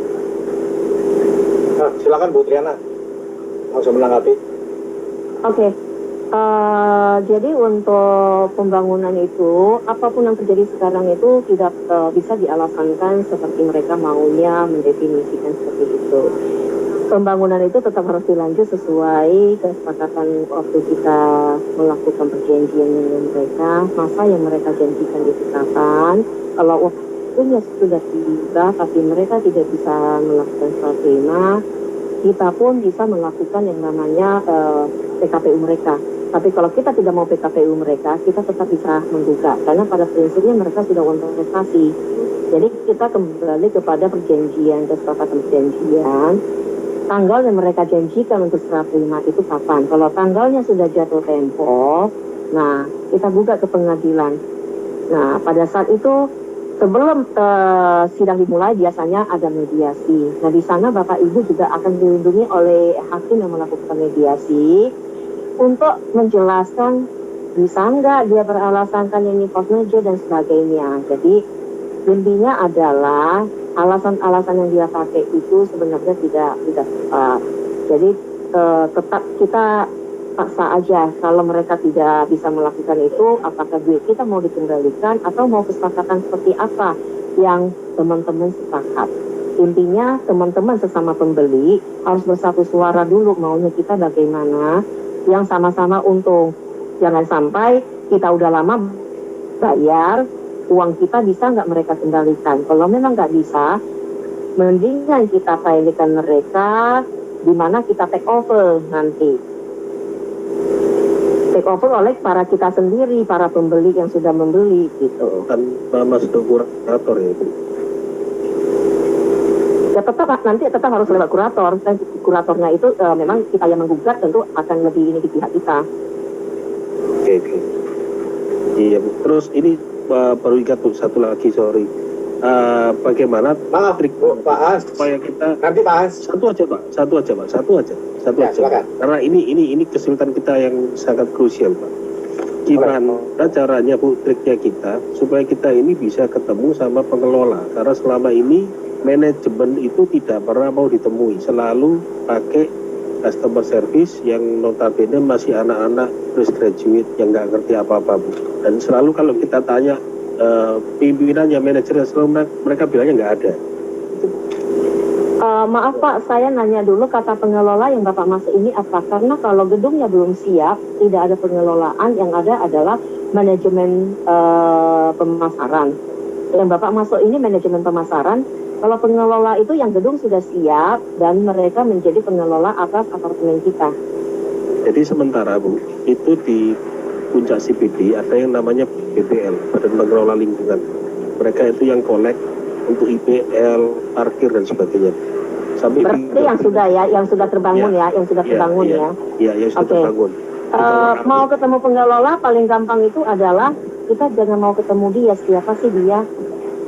Nah, silakan Bu Triana. Langsung menanggapi. Oke. Jadi untuk pembangunan itu, apapun yang terjadi sekarang itu tidak bisa dialasankan seperti mereka maunya mendefinisikan seperti itu. Pembangunan itu tetap harus dilanjut sesuai kesepakatan waktu kita melakukan perjanjian dengan mereka, masa yang mereka janjikan itu kapan. Kalau waktunya sudah tiba tapi mereka tidak bisa melakukan serah terima, kita pun bisa melakukan yang namanya PKPU mereka. Tapi kalau kita tidak mau PKPU mereka, kita tetap bisa menggugat. Karena pada prinsipnya mereka sudah kontestasi. Jadi kita kembali kepada perjanjian, kesepakatan perjanjian. Tanggal yang mereka janjikan untuk serah terima itu kapan? Kalau tanggalnya sudah jatuh tempo, nah kita gugat ke pengadilan. Nah pada saat itu sebelum sidang dimulai biasanya ada mediasi. Nah di sana Bapak Ibu juga akan dilindungi oleh hakim yang melakukan mediasi untuk menjelaskan bisa nggak dia beralasankan ini force majeure dan sebagainya. Jadi intinya adalah alasan-alasan yang dia pakai itu sebenarnya tidak tepat. Jadi tetap kita paksa aja kalau mereka tidak bisa melakukan itu, apakah duit kita mau dikendalikan atau mau kesepakatan seperti apa yang teman-teman sepakat. Intinya teman-teman sesama pembeli harus bersatu suara dulu maunya kita bagaimana yang sama-sama untung. Jangan sampai kita udah lama bayar, uang kita bisa nggak mereka kendalikan. Kalau memang nggak bisa, mendingan kita pilihkan mereka di mana kita take over nanti. Take over oleh para kita sendiri, para pembeli yang sudah membeli gitu. Kan masuk kurator ya Bu? Ya tetap harus lewat kurator. Dan kuratornya itu memang kita yang menggugat tentu akan lebih ini di pihak kita. Oke. Iya Bu. Terus ini baru ingat Bu, satu lagi sorry. Bagaimana trik Pak supaya kita nanti Pak satu aja. Silakan. Karena ini kesulitan kita yang sangat krusial Pak. Gimana caranya Bu, triknya kita supaya kita ini bisa ketemu sama pengelola, karena selama ini manajemen itu tidak pernah mau ditemui, selalu pakai customer service yang notabene masih anak-anak fresh graduate yang nggak ngerti apa-apa Bu. Dan selalu kalau kita tanya pimpinannya, manajernya, selalu mereka bilangnya nggak ada. Maaf Pak, saya nanya dulu kata pengelola yang Bapak masuk ini apa? Karena kalau gedungnya belum siap, tidak ada pengelolaan, yang ada adalah manajemen pemasaran. Yang Bapak masuk ini manajemen pemasaran. Kalau pengelola itu yang gedung sudah siap dan mereka menjadi pengelola atas apartemen kita. Jadi sementara Bu, itu di Puncak CBD ada yang namanya BPL, Badan Pengelola Lingkungan. mereka itu yang kolek untuk IPL, parkir dan sebagainya. Sampai berarti yang sudah ya, yang sudah terbangun ya, yang sudah terbangun ya. Iya, yang sudah terbangun. Mau ketemu pengelola paling gampang itu adalah kita jangan mau ketemu dia, siapa sih dia?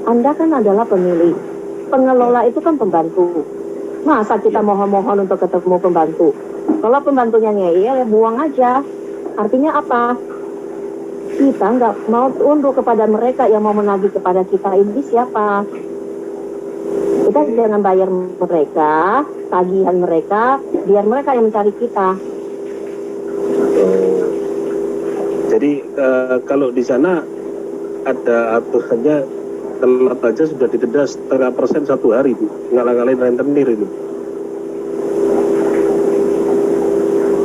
Anda kan adalah pemilik. Pengelola itu kan pembantu. Masa kita mohon-mohon untuk ketemu pembantu? Kalau pembantunya ngeyel, ya buang aja. Artinya apa? Kita nggak mau tunduk kepada mereka yang mau menagih kepada kita. Ini siapa? Kita jangan bayar mereka, tagihan mereka, biar mereka yang mencari kita. Jadi kalau di sana ada aturannya, telat aja sudah didenda 0,5% 1 hari itu, ngalah-ngalahin rentenir itu.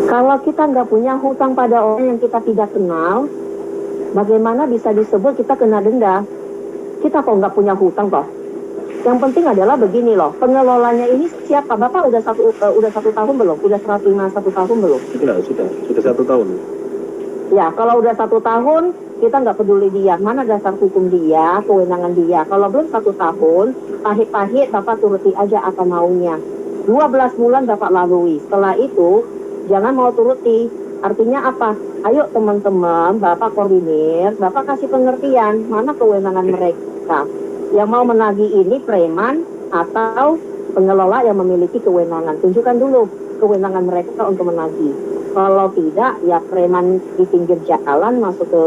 Kalau kita nggak punya hutang pada orang yang kita tidak kenal, bagaimana bisa disebut kita kena denda? Kita kok nggak punya hutang toh? Yang penting adalah begini loh, pengelolanya ini siapa? Bapak udah satu tahun belum? Udah serah terima 1 tahun belum? Sudah 1 tahun. Ya, kalau udah 1 tahun, kita nggak peduli dia. Mana dasar hukum dia, kewenangan dia. Kalau belum 1 tahun, pahit-pahit Bapak turuti aja apa maunya. 12 bulan Bapak lalui. Setelah itu, jangan mau turuti. Artinya apa? Ayo teman-teman, Bapak koordinir, Bapak kasih pengertian. Mana kewenangan mereka? Yang mau menagih ini preman atau pengelola yang memiliki kewenangan. Tunjukkan dulu kewenangan mereka untuk menagih. Kalau tidak, ya preman di pinggir jalan masuk ke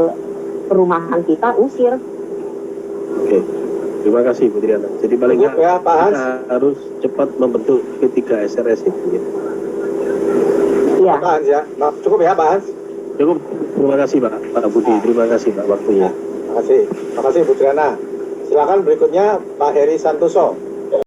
perumahan kita, usir. Oke, terima kasih Bu Triana. Jadi paling nggak ya, kita harus cepat membentuk P3 SRS itu. Iya. Pak Hans ya, cukup ya Pak Hans? Cukup, terima kasih Pak Budi, terima kasih Pak waktunya. Terima kasih Bu Triana. Silakan berikutnya Pak Heri Santoso.